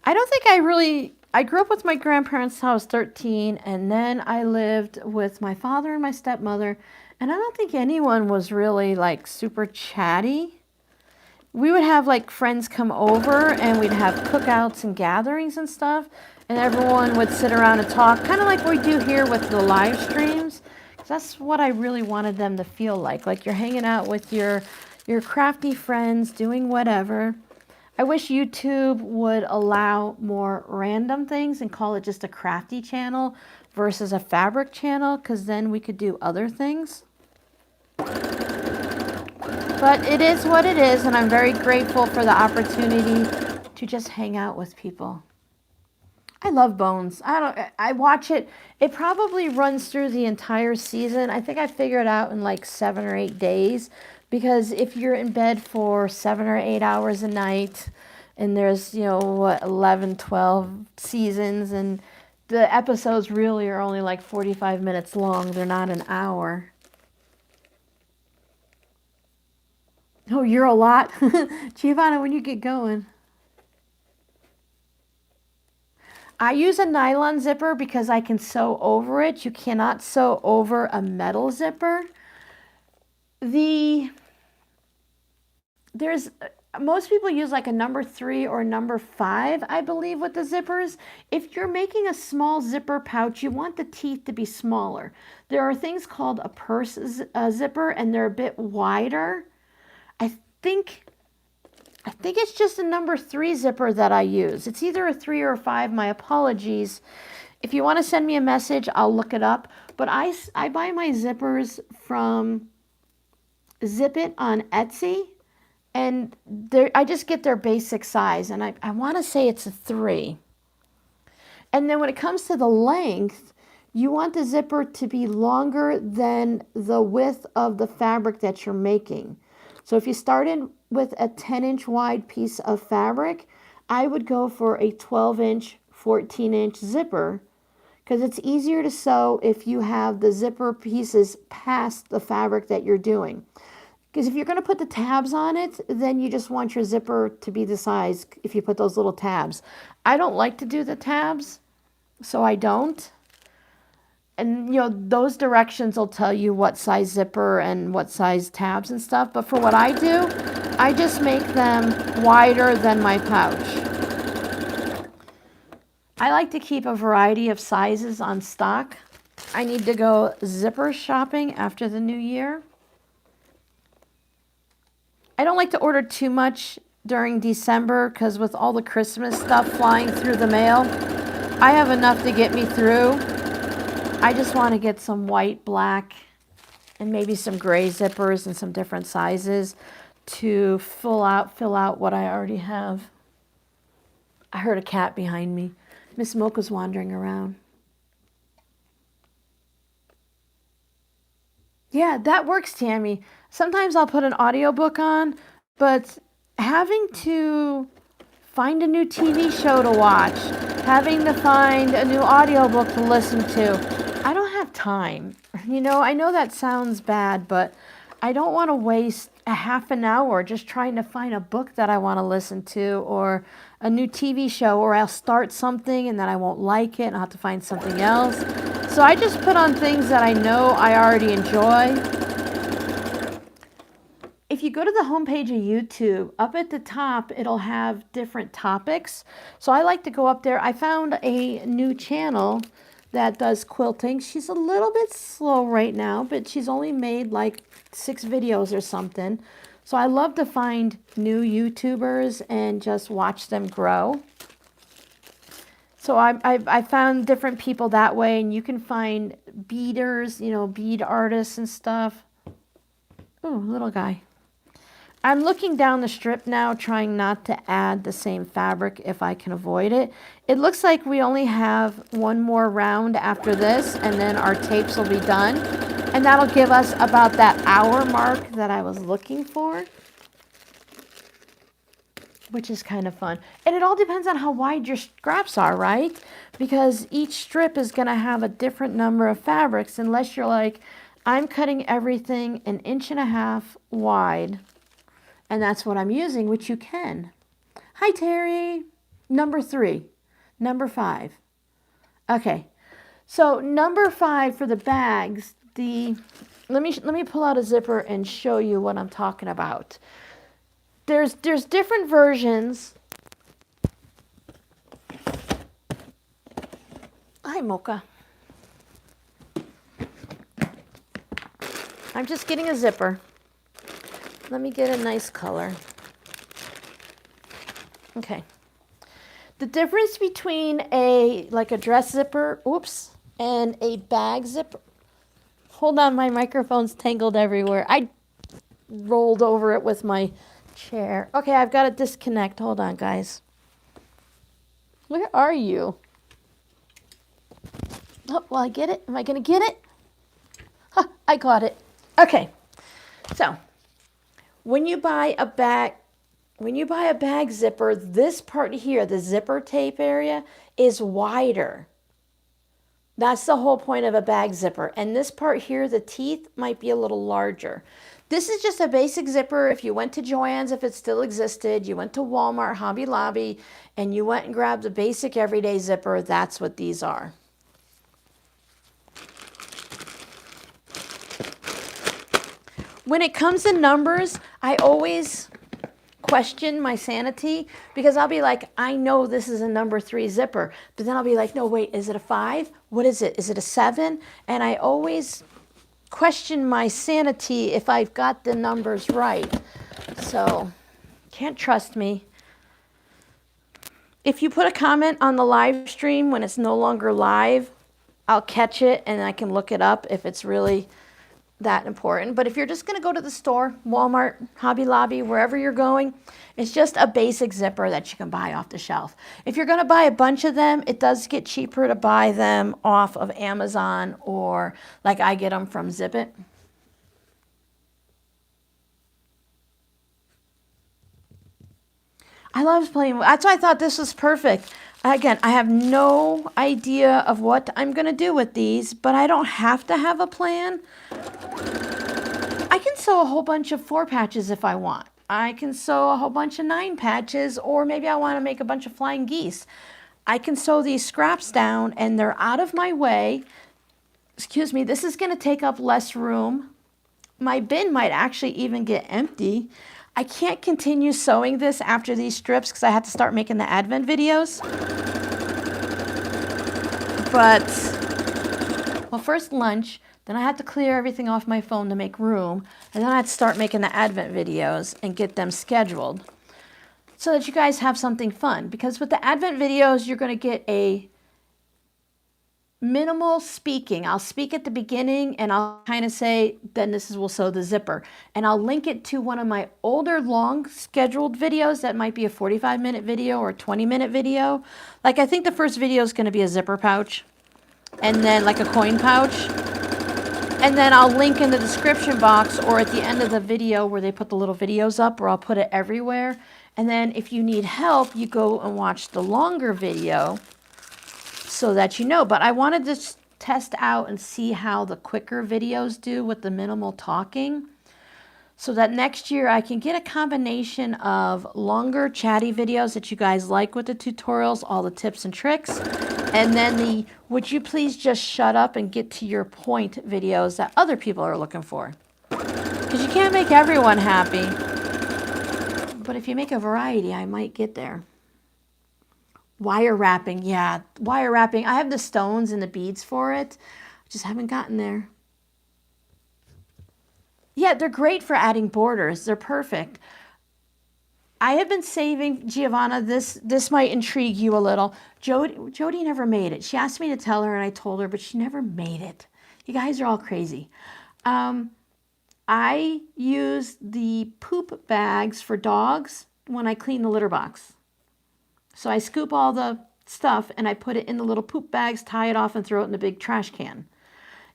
I don't think I grew up with my grandparents until I was 13, and then I lived with my father and my stepmother, and I don't think anyone was really like super chatty. We would have like friends come over and we'd have cookouts and gatherings and stuff, and everyone would sit around and talk, kind of like we do here with the live streams. That's what I really wanted them to feel like you're hanging out with your crafty friends doing whatever. I wish YouTube would allow more random things and call it just a crafty channel versus a fabric channel, because then we could do other things. But it is what it is, and I'm very grateful for the opportunity to just hang out with people. I love Bones. I watch it. It probably runs through the entire season. I think I figured it out in like 7 or 8 days, because if you're in bed for 7 or 8 hours a night, and there's, you know, what, 11, 12 seasons, and the episodes really are only like 45 minutes long. They're not an hour. Oh, you're a lot. Giovanna, when you get going. I use a nylon zipper because I can sew over it. You cannot sew over a metal zipper. Most people use like a number 3 or number 5, I believe, with the zippers. If you're making a small zipper pouch, you want the teeth to be smaller. There are things called a purse zipper, and they're a bit wider. I think I think it's just a number 3 zipper that I use. It's either a 3 or a 5. My apologies. If you want to send me a message, I'll look it up. But I buy my zippers from Zip It on Etsy. And I just get their basic size. And I want to say it's a 3. And then when it comes to the length, you want the zipper to be longer than the width of the fabric that you're making. So if you started with a 10-inch wide piece of fabric, I would go for a 12-inch, 14-inch zipper, because it's easier to sew if you have the zipper pieces past the fabric that you're doing. Because if you're going to put the tabs on it, then you just want your zipper to be the size if you put those little tabs. I don't like to do the tabs, so I don't. And, you know, those directions will tell you what size zipper and what size tabs and stuff. But for what I do, I just make them wider than my pouch. I like to keep a variety of sizes on stock. I need to go zipper shopping after the new year. I don't like to order too much during December because with all the Christmas stuff flying through the mail, I have enough to get me through. I just want to get some white, black, and maybe some gray zippers and some different sizes to fill out what I already have. I heard a cat behind me. Miss Mocha's wandering around. Yeah, that works, Tammy. Sometimes I'll put an audiobook on, but having to find a new TV show to watch, having to find a new audiobook to listen to, I don't have time. You know, I know that sounds bad, but I don't want to waste a half an hour just trying to find a book that I want to listen to or a new TV show, or I'll start something and then I won't like it and I'll have to find something else. So I just put on things that I know I already enjoy. If you go to the homepage of YouTube, up at the top, it'll have different topics. So I like to go up there. I found a new channel that does quilting. She's a little bit slow right now, but she's only made like 6 videos or something. So I love to find new YouTubers and just watch them grow. So I found different people that way, and you can find beaders, you know, bead artists and stuff. Ooh, little guy. I'm looking down the strip now, trying not to add the same fabric if I can avoid it. It looks like we only have one more round after this, and then our tapes will be done. And that'll give us about that hour mark that I was looking for, which is kind of fun. And it all depends on how wide your scraps are, right? Because each strip is going to have a different number of fabrics, unless you're like, I'm cutting everything 1.5 inches wide. And that's what I'm using, which you can. Hi, Terry. Number 3. Number 5. Okay. So number 5 for the bags, let me pull out a zipper and show you what I'm talking about. There's different versions. Hi, Mocha. I'm just getting a zipper. Let me get a nice color. Okay. The difference between a dress zipper, oops, and a bag zipper. Hold on, my microphone's tangled everywhere. I rolled over it with my chair. Okay, I've got to disconnect. Hold on, guys. Where are you? Oh, will I get it? Am I going to get it? Huh, I got it. Okay. So, when you buy a bag zipper, this part here, the zipper tape area, is wider. That's the whole point of a bag zipper. And this part here, the teeth, might be a little larger. This is just a basic zipper. If you went to Joann's, if it still existed, you went to Walmart, Hobby Lobby, and you went and grabbed a basic everyday zipper, that's what these are. When it comes to numbers, I always question my sanity, because I'll be like, I know this is a number 3 zipper, but then I'll be like, no, wait, is it a 5? What is it? Is it a 7? And I always question my sanity if I've got the numbers right. So, Can't trust me. If you put a comment on the live stream when it's no longer live, I'll catch it and I can look it up if it's really that important. But if you're just going to go to the store, Walmart, Hobby Lobby, wherever you're going, it's just a basic zipper that you can buy off the shelf. If you're going to buy a bunch of them, it does get cheaper to buy them off of Amazon, or like I get them from Zip It. I love playing. That's why I thought this was perfect. Again, I have no idea of what I'm going to do with these, but I don't have to have a plan. I can sew a whole bunch of 4 patches if I want. I can sew a whole bunch of 9 patches, or maybe I want to make a bunch of flying geese. I can sew these scraps down and they're out of my way. Excuse me, this is going to take up less room. My bin might actually even get empty. I can't continue sewing this after these strips because I have to start making the Advent videos. But, well, first lunch, then I had to clear everything off my phone to make room, and then I had to start making the Advent videos and get them scheduled so that you guys have something fun. Because with the Advent videos, you're going to get a minimal speaking. I'll speak at the beginning and I'll kind of say, then this is, we'll sew the zipper. And I'll link it to one of my older long scheduled videos that might be a 45-minute video or a 20-minute video. Like I think the first video is going to be a zipper pouch and then like a coin pouch. And then I'll link in the description box or at the end of the video where they put the little videos up, or I'll put it everywhere. And then if you need help, you go and watch the longer video so that you know. But I wanted to test out and see how the quicker videos do with the minimal talking, so that next year I can get a combination of longer chatty videos that you guys like with the tutorials, all the tips and tricks, and then the would you please just shut up and get to your point videos that other people are looking for. Because you can't make everyone happy. But if you make a variety, I might get there. Wire wrapping, yeah, wire wrapping. I have the stones and the beads for it. I just haven't gotten there. Yeah, they're great for adding borders. They're perfect. I have been saving, Giovanna, this might intrigue you a little. Jody never made it. She asked me to tell her and I told her, but she never made it. You guys are all crazy. I use the poop bags for dogs when I clean the litter box. So I scoop all the stuff and I put it in the little poop bags, tie it off and throw it in the big trash can.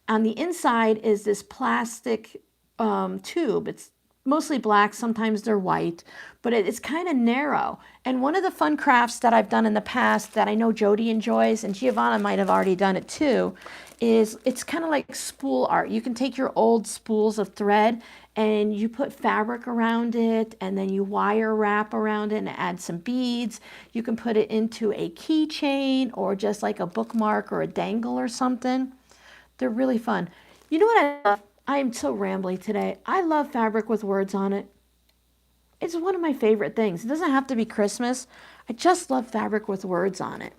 On the inside is this plastic tube. It's mostly black, sometimes they're white, but it's kind of narrow. And one of the fun crafts that I've done in the past that I know Jody enjoys, and Giovanna might have already done it too, is it's kind of like spool art. You can take your old spools of thread and you put fabric around it, and then you wire wrap around it and add some beads. You can put it into a keychain or just like a bookmark or a dangle or something. They're really fun. You know what I love? I am so rambly today. I love fabric with words on it. It's one of my favorite things. It doesn't have to be Christmas. I just love fabric with words on it.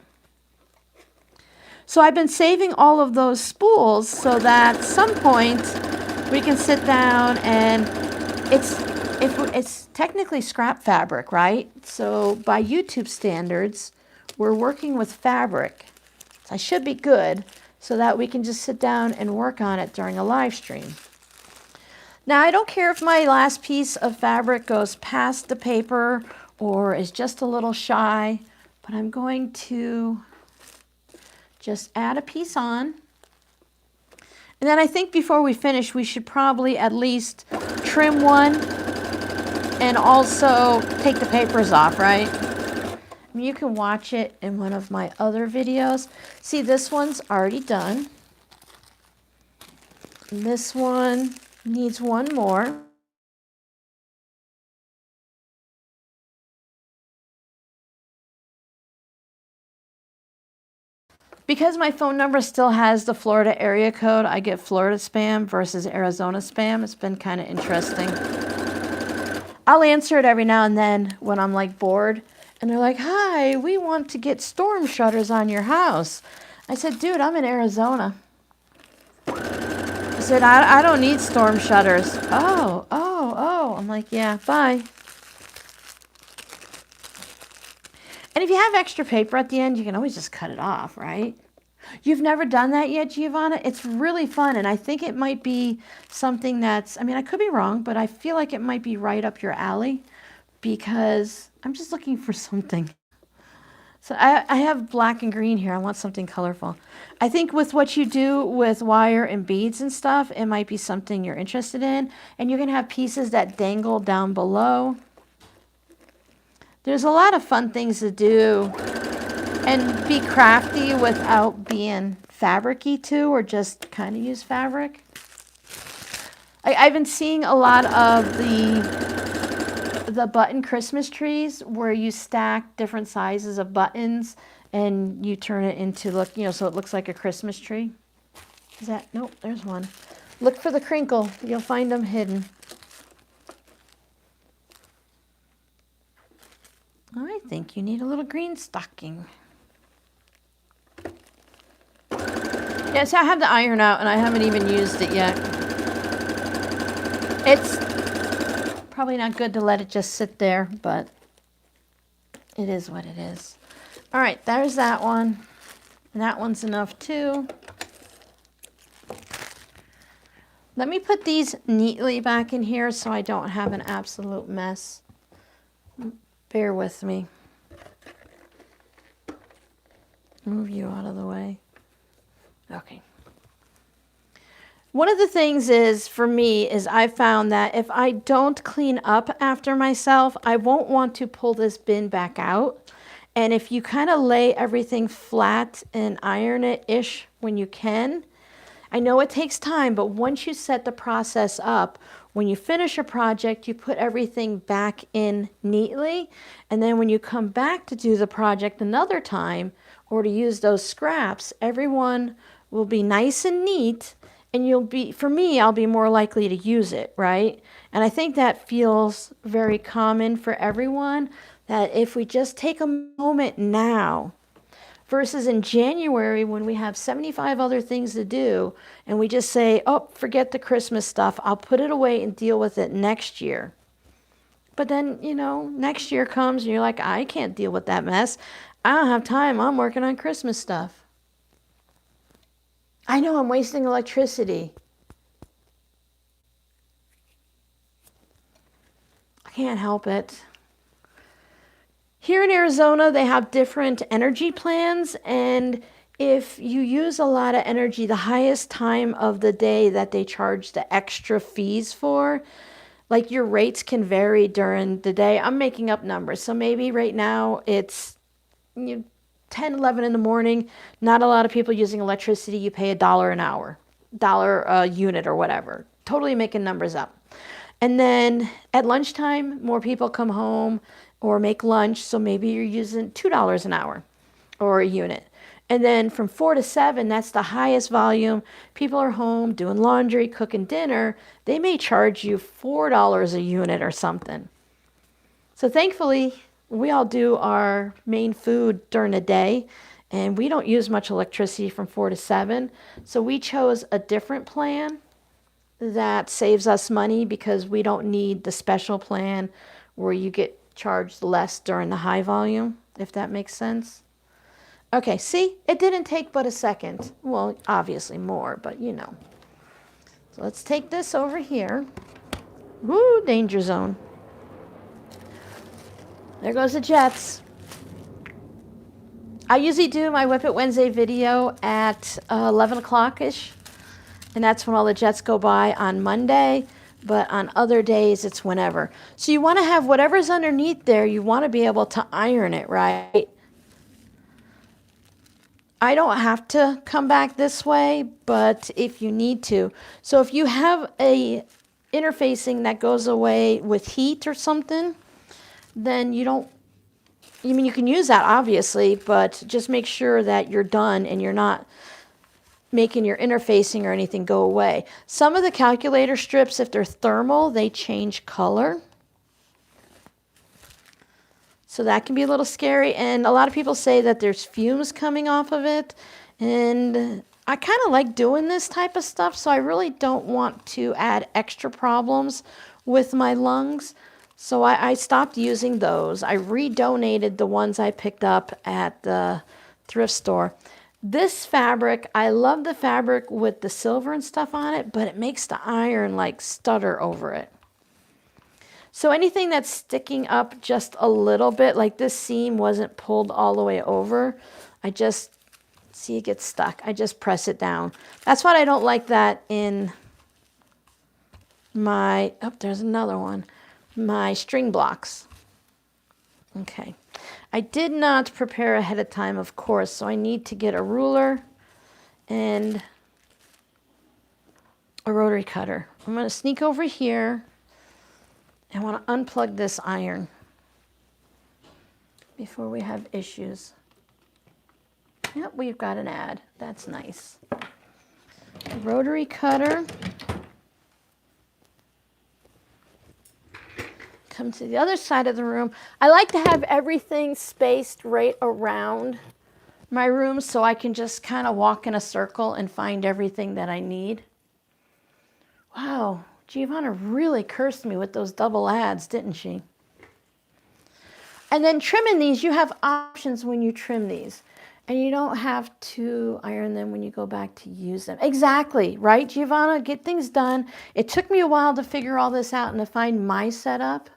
So I've been saving all of those spools so that at some point we can sit down and it's technically scrap fabric, right? So by YouTube standards, we're working with fabric. So I should be good so that we can just sit down and work on it during a live stream. Now, I don't care if my last piece of fabric goes past the paper or is just a little shy, but I'm going to just add a piece on. And then I think before we finish, we should probably at least trim one and also take the papers off, right? I mean, you can watch it in one of my other videos. See, this one's already done. And this one needs one more. Because my phone number still has the Florida area code, I get Florida spam versus Arizona spam. It's been kind of interesting. I'll answer it every now and then when I'm like bored. And they're like, hi, we want to get storm shutters on your house. I said, dude, I'm in Arizona. I said, I don't need storm shutters. Oh. I'm like, yeah, bye. And if you have extra paper at the end, you can always just cut it off, right? You've never done that yet, Giovanna? It's really fun, and I think it might be something that's, I mean, I could be wrong, but I feel like it might be right up your alley because I'm just looking for something. So I have black and green here. I want something colorful. I think with what you do with wire and beads and stuff, it might be something you're interested in. And you can have pieces that dangle down below. There's a lot of fun things to do and be crafty without being fabric-y too, or just kind of use fabric. I've been seeing a lot of the button Christmas trees where you stack different sizes of buttons and you turn it into, look, you know, so it looks like a Christmas tree. Is that, nope, there's one. Look for the crinkle. You'll find them hidden. I think you need a little green stocking. Yeah, so I have the iron out and I haven't even used it yet. It's probably not good to let it just sit there, but it is what it is. All right, there's that one. And that one's enough too. Let me put these neatly back in here so I don't have an absolute mess. Bear with me. Move you out of the way. Okay. One of the things is, for me, is I found that if I don't clean up after myself, I won't want to pull this bin back out. And if you kind of lay everything flat and iron it-ish when you can, I know it takes time, but once you set the process up, when you finish a project, you put everything back in neatly. And then when you come back to do the project another time, or to use those scraps, everyone will be nice and neat. And you'll be, for me, I'll be more likely to use it, right? And I think that feels very common for everyone, that if we just take a moment now, versus in January when we have 75 other things to do, and we just say, oh, forget the Christmas stuff, I'll put it away and deal with it next year. But then, you know, next year comes and you're like, I can't deal with that mess. I don't have time, I'm working on Christmas stuff. I know I'm wasting electricity. I can't help it. Here in Arizona, they have different energy plans, and if you use a lot of energy, the highest time of the day that they charge the extra fees for, like your rates can vary during the day. I'm making up numbers, so maybe right now it's 10, 11 in the morning, not a lot of people using electricity, you pay $1 an hour, dollar a unit or whatever. Totally making numbers up. And then at lunchtime, more people come home or make lunch, so maybe you're using $2 an hour or a unit. And then from 4 to 7, that's the highest volume. People are home doing laundry, cooking dinner. They may charge you $4 a unit or something. So thankfully, we all do our main food during the day, and we don't use much electricity from 4 to 7. So we chose a different plan that saves us money because we don't need the special plan where you get charged less during the high volume, if that makes sense. Okay, see, it didn't take but a second. Well, obviously more, but you know. So let's take this over here. Woo, danger zone. There goes the jets. I usually do my Whip It Wednesday video at 11 o'clock-ish. And that's when all the jets go by on Monday. But on other days, it's whenever. So you want to have whatever's underneath there, you want to be able to iron it, right? I don't have to come back this way, but if you need to. So if you have a interfacing that goes away with heat or something, then you don't, I mean, you can use that obviously, but just make sure that you're done and you're not making your interfacing or anything go away. Some of the calculator strips, if they're thermal, they change color. So that can be a little scary. And a lot of people say that there's fumes coming off of it. And I kind of like doing this type of stuff, so I really don't want to add extra problems with my lungs. So I stopped using those. I redonated the ones I picked up at the thrift store. This fabric, I love the fabric with the silver and stuff on it, but it makes the iron like stutter over it. So anything that's sticking up just a little bit, like this seam wasn't pulled all the way over, I just, see it gets stuck. I just press it down. That's why I don't like that in my, oh, there's another one, my string blocks. Okay. I did not prepare ahead of time, of course, so I need to get a ruler and a rotary cutter. I'm going to sneak over here. I want to unplug this iron before we have issues. Yep, we've got an ad. That's nice. Rotary cutter. Come to the other side of the room. I like to have everything spaced right around my room so I can just kind of walk in a circle and find everything that I need. Wow, Giovanna really cursed me with those double ads, didn't she? And then trimming these, you have options when you trim these. And you don't have to iron them when you go back to use them. Exactly, right, Giovanna? Get things done. It took me a while to figure all this out and to find my setup.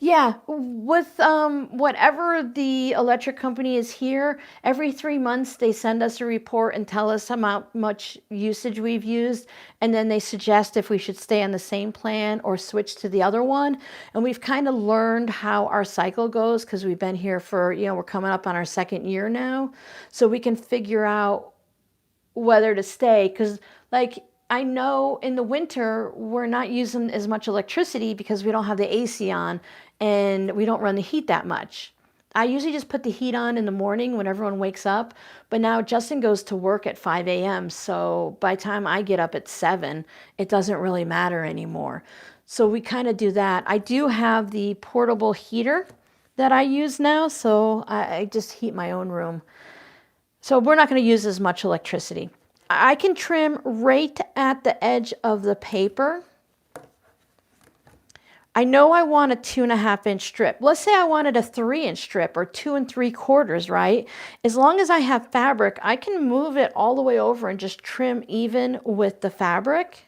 Yeah, with whatever the electric company is here, every 3 months they send us a report and tell us how much usage we've used, and then they suggest if we should stay on the same plan or switch to the other one. And we've kind of learned how our cycle goes because we've been here for, you know, we're coming up on our 2nd year now, so we can figure out whether to stay. Because like, I know in the winter we're not using as much electricity because we don't have the AC on and we don't run the heat that much. I usually just put the heat on in the morning when everyone wakes up, but now Justin goes to work at 5 a.m. So by the time I get up at 7, it doesn't really matter anymore. So we kind of do that. I do have the portable heater that I use now, so I just heat my own room. So we're not going to use as much electricity. I can trim right at the edge of the paper. I know I want a 2.5-inch strip. Let's say I wanted a 3-inch strip or 2 3/4, right? As long as I have fabric, I can move it all the way over and just trim even with the fabric.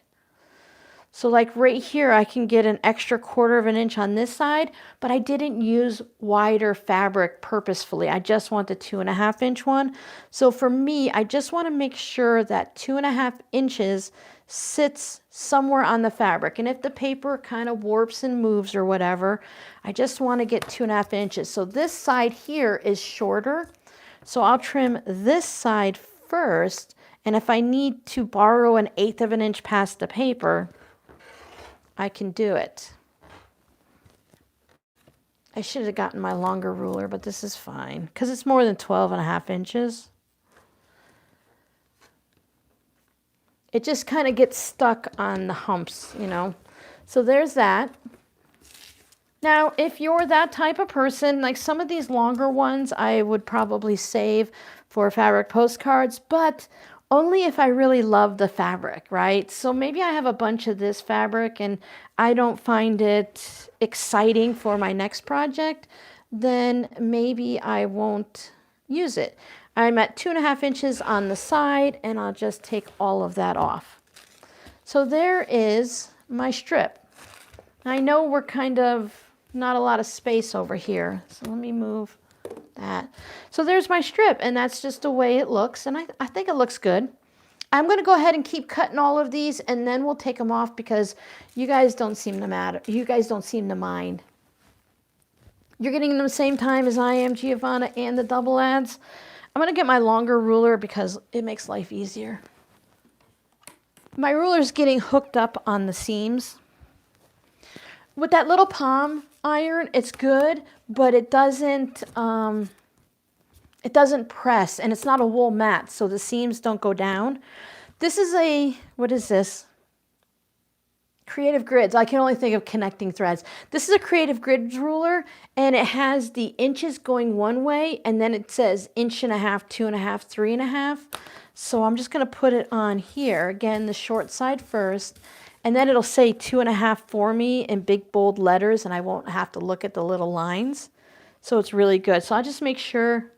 So like right here, I can get an extra 1/4 of an inch on this side, but I didn't use wider fabric purposefully. I just want the 2.5-inch one. So for me, I just want to make sure that 2.5 inches sits somewhere on the fabric. And if the paper kind of warps and moves or whatever, I just want to get 2.5 inches. So this side here is shorter. So I'll trim this side first. And if I need to borrow 1/8 of an inch past the paper, I can do it. I should have gotten my longer ruler, but this is fine because it's more than 12.5 inches. It just kind of gets stuck on the humps, you know. So there's that. Now, if you're that type of person, like some of these longer ones, I would probably save for fabric postcards, but only if I really love the fabric, right? So maybe I have a bunch of this fabric and I don't find it exciting for my next project, then maybe I won't use it. I'm at 2.5 inches on the side and I'll just take all of that off. So there is my strip. I know we're kind of not a lot of space over here, so let me move that. So there's my strip, and that's just the way it looks, and I think it looks good. I'm going to go ahead and keep cutting all of these, and then we'll take them off because you guys don't seem to matter. You guys don't seem to mind. You're getting them the same time as I am, Giovanna, and the double ads. I'm going to get my longer ruler because it makes life easier. My ruler's getting hooked up on the seams. With that little palm iron, it's good, but it doesn't press, and it's not a wool mat, so the seams don't go down. This is a, what is this? Creative Grids. I can only think of connecting threads. This is a Creative Grids ruler, and it has the inches going one way, and then it says 1.5 inches, 2.5, 3.5. So I'm just going to put it on here. Again, the short side first, And then it'll say 2.5 for me in big bold letters, and I won't have to look at the little lines. So it's really good. So I'll just make sure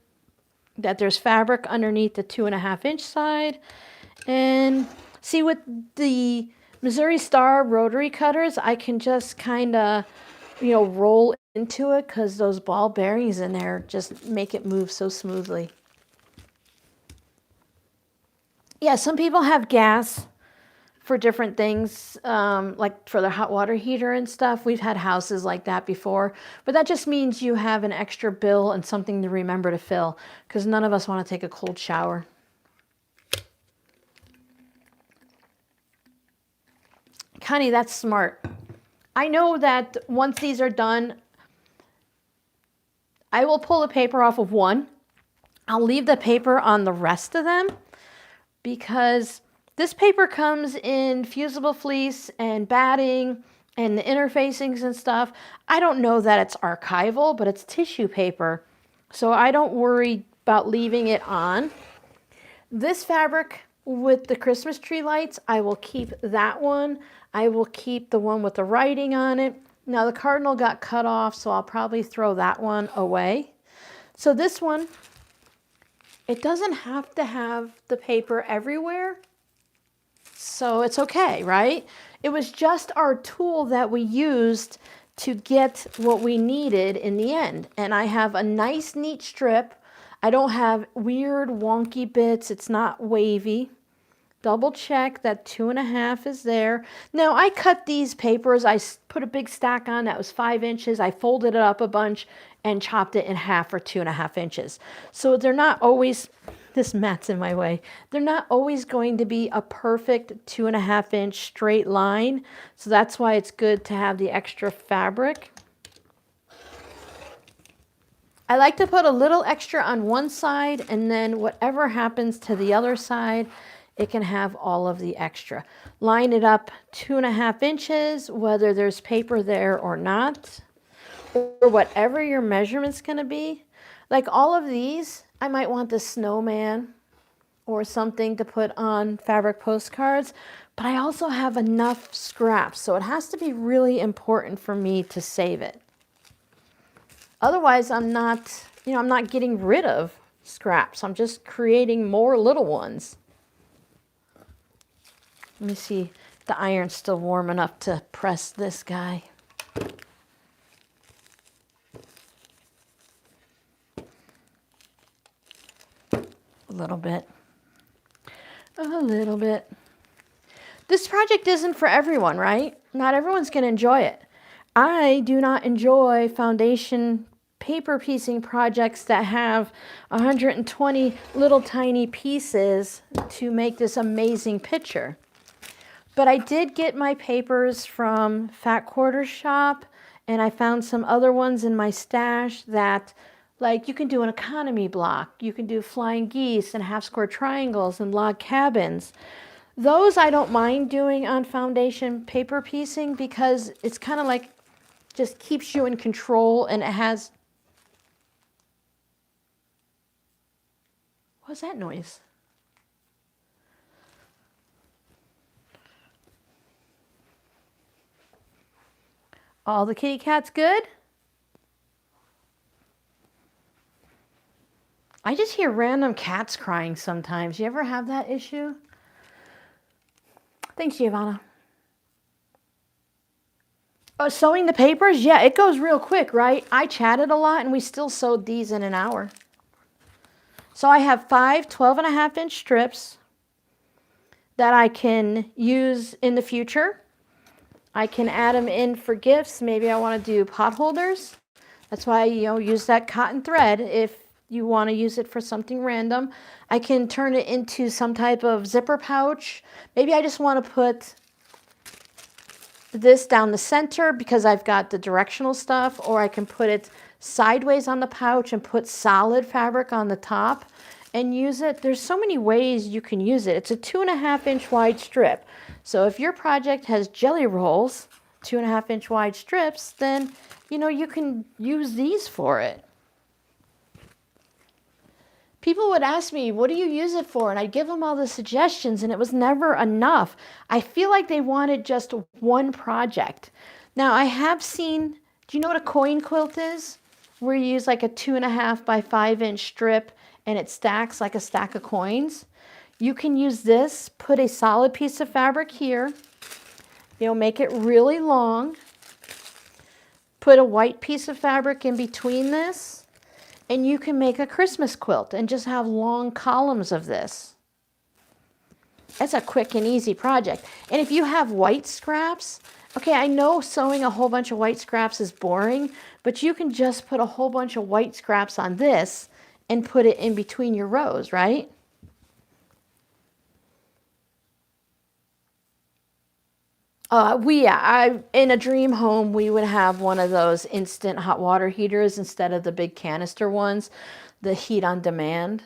that there's fabric underneath the 2.5 inch side. And see, with the Missouri Star rotary cutters, I can just kind of, you know, roll into it because those ball bearings in there just make it move so smoothly. Yeah, some people have gas for different things, like for their hot water heater and stuff. We've had houses like that before, but that just means you have an extra bill and something to remember to fill, because none of us want to take a cold shower. Connie, that's smart. I know that once these are done, I will pull the paper off of one. I'll leave the paper on the rest of them, because this paper comes in fusible fleece and batting and the interfacings and stuff. I don't know that it's archival, but it's tissue paper, so I don't worry about leaving it on. This fabric with the Christmas tree lights, I will keep that one. I will keep the one with the writing on it. Now the cardinal got cut off, so I'll probably throw that one away. So this one, it doesn't have to have the paper everywhere. So it's okay, right? It was just our tool that we used to get what we needed in the end. And I have a nice, neat strip. I don't have weird, wonky bits. It's not wavy. Double check that 2.5 is there. Now, I cut these papers. I put a big stack on that was 5 inches. I folded it up a bunch and chopped it in half for 2.5 inches. So they're not always... This mat's in my way. They're not always going to be a perfect 2.5 inch straight line. So that's why it's good to have the extra fabric. I like to put a little extra on one side, and then whatever happens to the other side, it can have all of the extra. Line it up 2.5 inches, whether there's paper there or not, or whatever your measurement's going to be. Like all of these, I might want the snowman or something to put on fabric postcards, but I also have enough scraps, so it has to be really important for me to save it. Otherwise, I'm not getting rid of scraps. I'm just creating more little ones. Let me see, the iron's still warm enough to press this guy. A little bit. This project isn't for everyone, right? Not everyone's going to enjoy it. I do not enjoy foundation paper piecing projects that have 120 little tiny pieces to make this amazing picture. But I did get my papers from Fat Quarter Shop, and I found some other ones in my stash that, like, you can do an economy block, you can do flying geese and half square triangles and log cabins. Those I don't mind doing on foundation paper piecing, because it's kind of like, just keeps you in control, and it has... What's that noise? All the kitty cats good? I just hear random cats crying sometimes. You ever have that issue? Thanks, Giovanna. Oh, sewing the papers? Yeah, it goes real quick, right? I chatted a lot, and we still sewed these in an hour. So I have 5 12.5 inch strips that I can use in the future. I can add them in for gifts. Maybe I want to do pot holders. That's why, use that cotton thread if you want to use it for something random. I can turn it into some type of zipper pouch. Maybe I just want to put this down the center because I've got the directional stuff, or I can put it sideways on the pouch and put solid fabric on the top and use it. There's so many ways you can use it. It's a 2.5 inch wide strip. So if your project has jelly rolls, 2.5 inch wide strips, then you can use these for it. People would ask me, what do you use it for? And I'd give them all the suggestions, and it was never enough. I feel like they wanted just one project. Now, I have seen, do you know what a coin quilt is? Where you use like a 2.5 by 5-inch strip and it stacks like a stack of coins. You can use this, put a solid piece of fabric here. You'll make it really long. Put a white piece of fabric in between this, and you can make a Christmas quilt and just have long columns of this. That's a quick and easy project. And if you have white scraps, okay, I know sewing a whole bunch of white scraps is boring, but you can just put a whole bunch of white scraps on this and put it in between your rows, right? In a dream home, we would have one of those instant hot water heaters instead of the big canister ones, the heat on demand.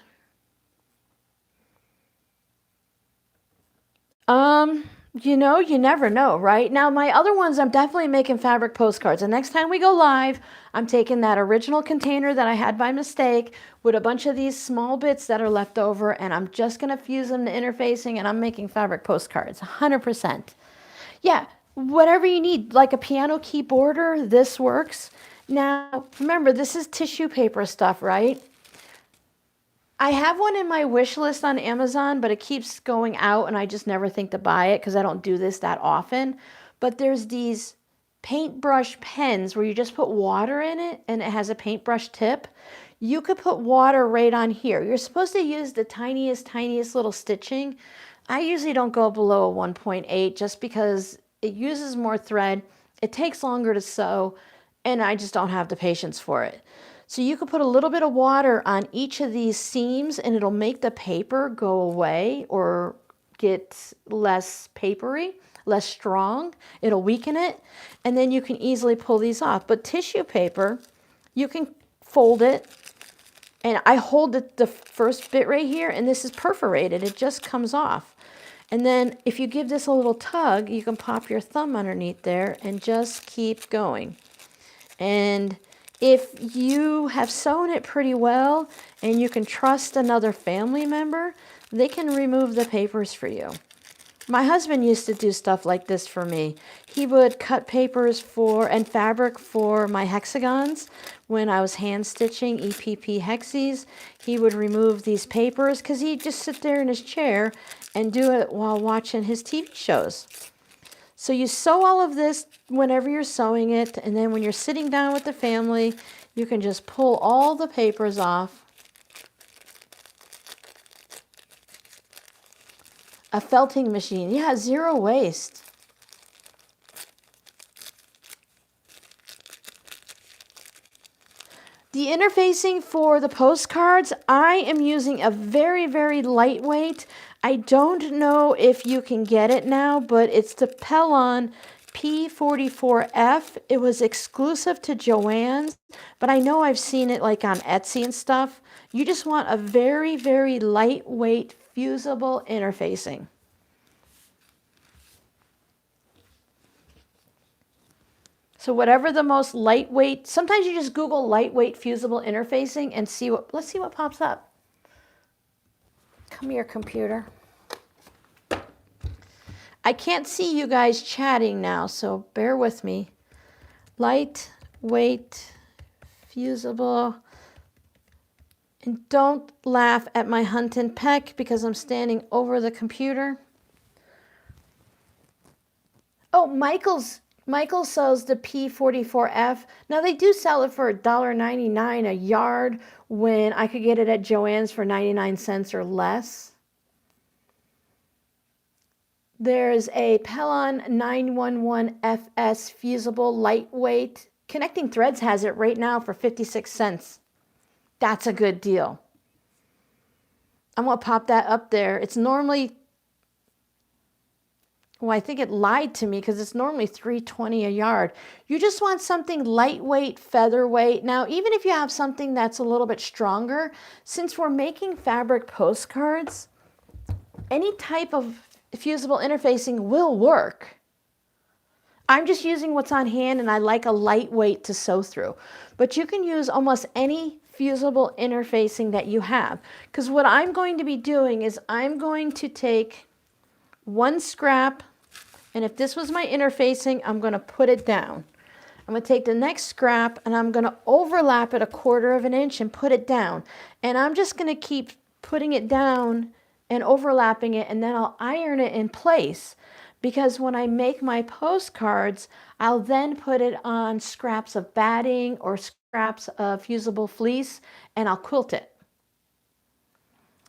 You know, you never know, right? Now, my other ones, I'm definitely making fabric postcards. The next time we go live, I'm taking that original container that I had by mistake with a bunch of these small bits that are left over, and I'm just going to fuse them to interfacing, and I'm making fabric postcards, 100%. Yeah, whatever you need, like a piano key border, this works. Now, remember, this is tissue paper stuff, right? I have one in my wish list on Amazon, but it keeps going out and I just never think to buy it because I don't do this that often. But there's these paintbrush pens where you just put water in it and it has a paintbrush tip. You could put water right on here. You're supposed to use the tiniest little stitching. I usually don't go below a 1.8 just because it uses more thread. It takes longer to sew and I just don't have the patience for it. So you could put a little bit of water on each of these seams and it'll make the paper go away or get less papery, less strong. It'll weaken it. And then you can easily pull these off. But tissue paper, you can fold it. And I hold the first bit right here and this is perforated. It just comes off. And then if you give this a little tug, you can pop your thumb underneath there and just keep going. And if you have sewn it pretty well and you can trust another family member, they can remove the papers for you. My husband used to do stuff like this for me. He would cut papers and fabric for my hexagons when I was hand stitching EPP hexes. He would remove these papers because he'd just sit there in his chair and do it while watching his TV shows. So you sew all of this whenever you're sewing it, and then when you're sitting down with the family, you can just pull all the papers off. A felting machine, yeah, zero waste. The interfacing for the postcards, I am using a very lightweight. I don't know if you can get it now, but it's the Pellon P44F. It was exclusive to Joann's, but I know I've seen it like on Etsy and stuff. You just want a very lightweight, fusible interfacing. So whatever the most lightweight, sometimes you just Google lightweight fusible interfacing and let's see what pops up. Come here, computer. I can't see you guys chatting now, so bear with me. Lightweight, fusible. And don't laugh at my hunt and peck because I'm standing over the computer. Oh, Michael sells the P44F. Now they do sell it for $1.99 a yard when I could get it at Joann's for 99 cents or less. There's a Pellon 911FS fusible lightweight. Connecting Threads has it right now for 56 cents. That's a good deal. I'm going to pop that up there. It's normally, well, I think it lied to me because it's normally $3.20 a yard. You just want something lightweight, featherweight. Now, even if you have something that's a little bit stronger, since we're making fabric postcards, any type of fusible interfacing will work. I'm just using what's on hand and I like a lightweight to sew through. But you can use almost any fusible interfacing that you have. Because what I'm going to be doing is I'm going to take one scrap, and if this was my interfacing, I'm going to put it down. I'm going to take the next scrap and I'm going to overlap it 1/4 of an inch and put it down. And I'm just going to keep putting it down and overlapping it, and then I'll iron it in place. Because when I make my postcards, I'll then put it on scraps of batting or scraps of fusible fleece, and I'll quilt it.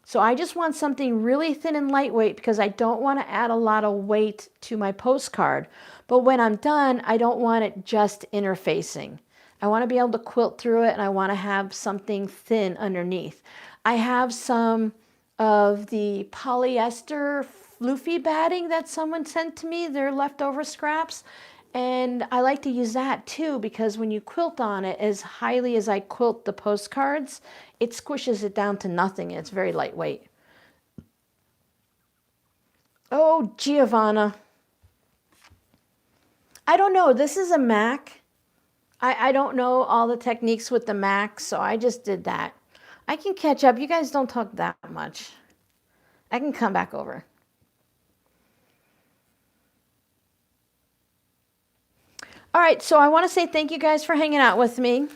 So I just want something really thin and lightweight because I don't want to add a lot of weight to my postcard. But when I'm done, I don't want it just interfacing. I want to be able to quilt through it, and I want to have something thin underneath. I have some of the polyester floofy batting that someone sent to me. They're leftover scraps. And I like to use that too, because when you quilt on it, as highly as I quilt the postcards, it squishes it down to nothing. It's very lightweight. Oh, Giovanna. I don't know. This is a Mac. I don't know all the techniques with the Mac, so I just did that. I can catch up. You guys don't talk that much. I can come back over. All right, so I want to say thank you guys for hanging out with me.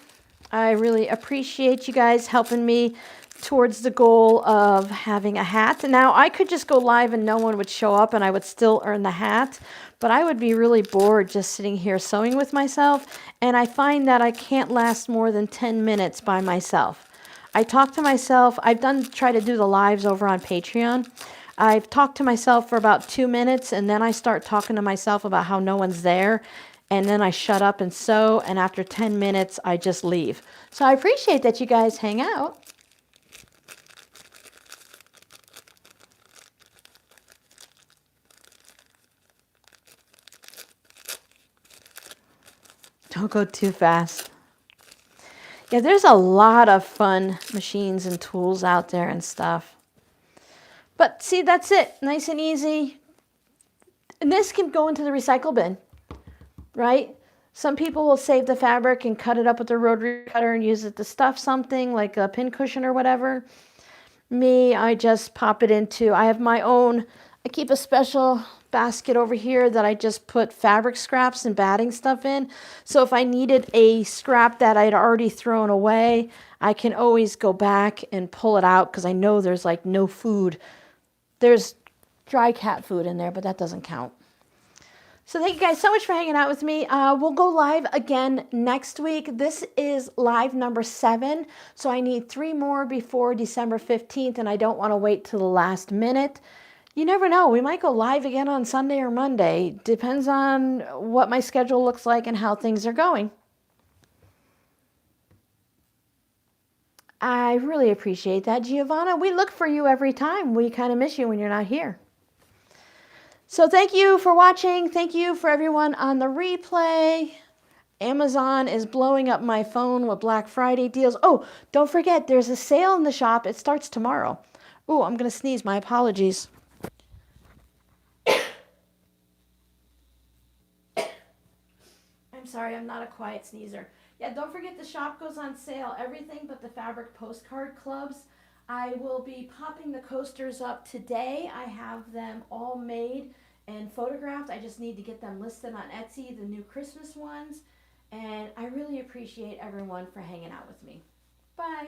I really appreciate you guys helping me towards the goal of having a hat. Now, I could just go live and no one would show up and I would still earn the hat, but I would be really bored just sitting here sewing with myself, and I find that I can't last more than 10 minutes by myself. I talk to myself. I've try to do the lives over on Patreon. I've talked to myself for about 2 minutes, and then I start talking to myself about how no one's there. And then I shut up and sew, and after 10 minutes, I just leave. So I appreciate that you guys hang out. Don't go too fast. Yeah, there's a lot of fun machines and tools out there and stuff. But see, that's it. Nice and easy. And this can go into the recycle bin, right? Some people will save the fabric and cut it up with a rotary cutter and use it to stuff something like a pin cushion or whatever. Me, I just pop it into, I have my own, I keep a special basket over here that I just put fabric scraps and batting stuff in. So if I needed a scrap that I'd already thrown away, I can always go back and pull it out because I know there's like no food. There's dry cat food in there, but that doesn't count. So thank you guys so much for hanging out with me. We'll go live again next week. This is live number 7, so I need 3 more before December 15th, and I don't want to wait till the last minute. You never know. We might go live again on Sunday or Monday. Depends on what my schedule looks like and how things are going. I really appreciate that, Giovanna. We look for you every time. We kind of miss you when you're not here. So thank you for watching. Thank you for everyone on the replay. Amazon is blowing up my phone with Black Friday deals. Oh, don't forget, there's a sale in the shop. It starts tomorrow. Oh, I'm going to sneeze. My apologies. I'm sorry, I'm not a quiet sneezer. Yeah, don't forget the shop goes on sale. Everything but the fabric postcard clubs. I will be popping the coasters up today. I have them all made and photographed. I just need to get them listed on Etsy, the new Christmas ones. And I really appreciate everyone for hanging out with me. Bye.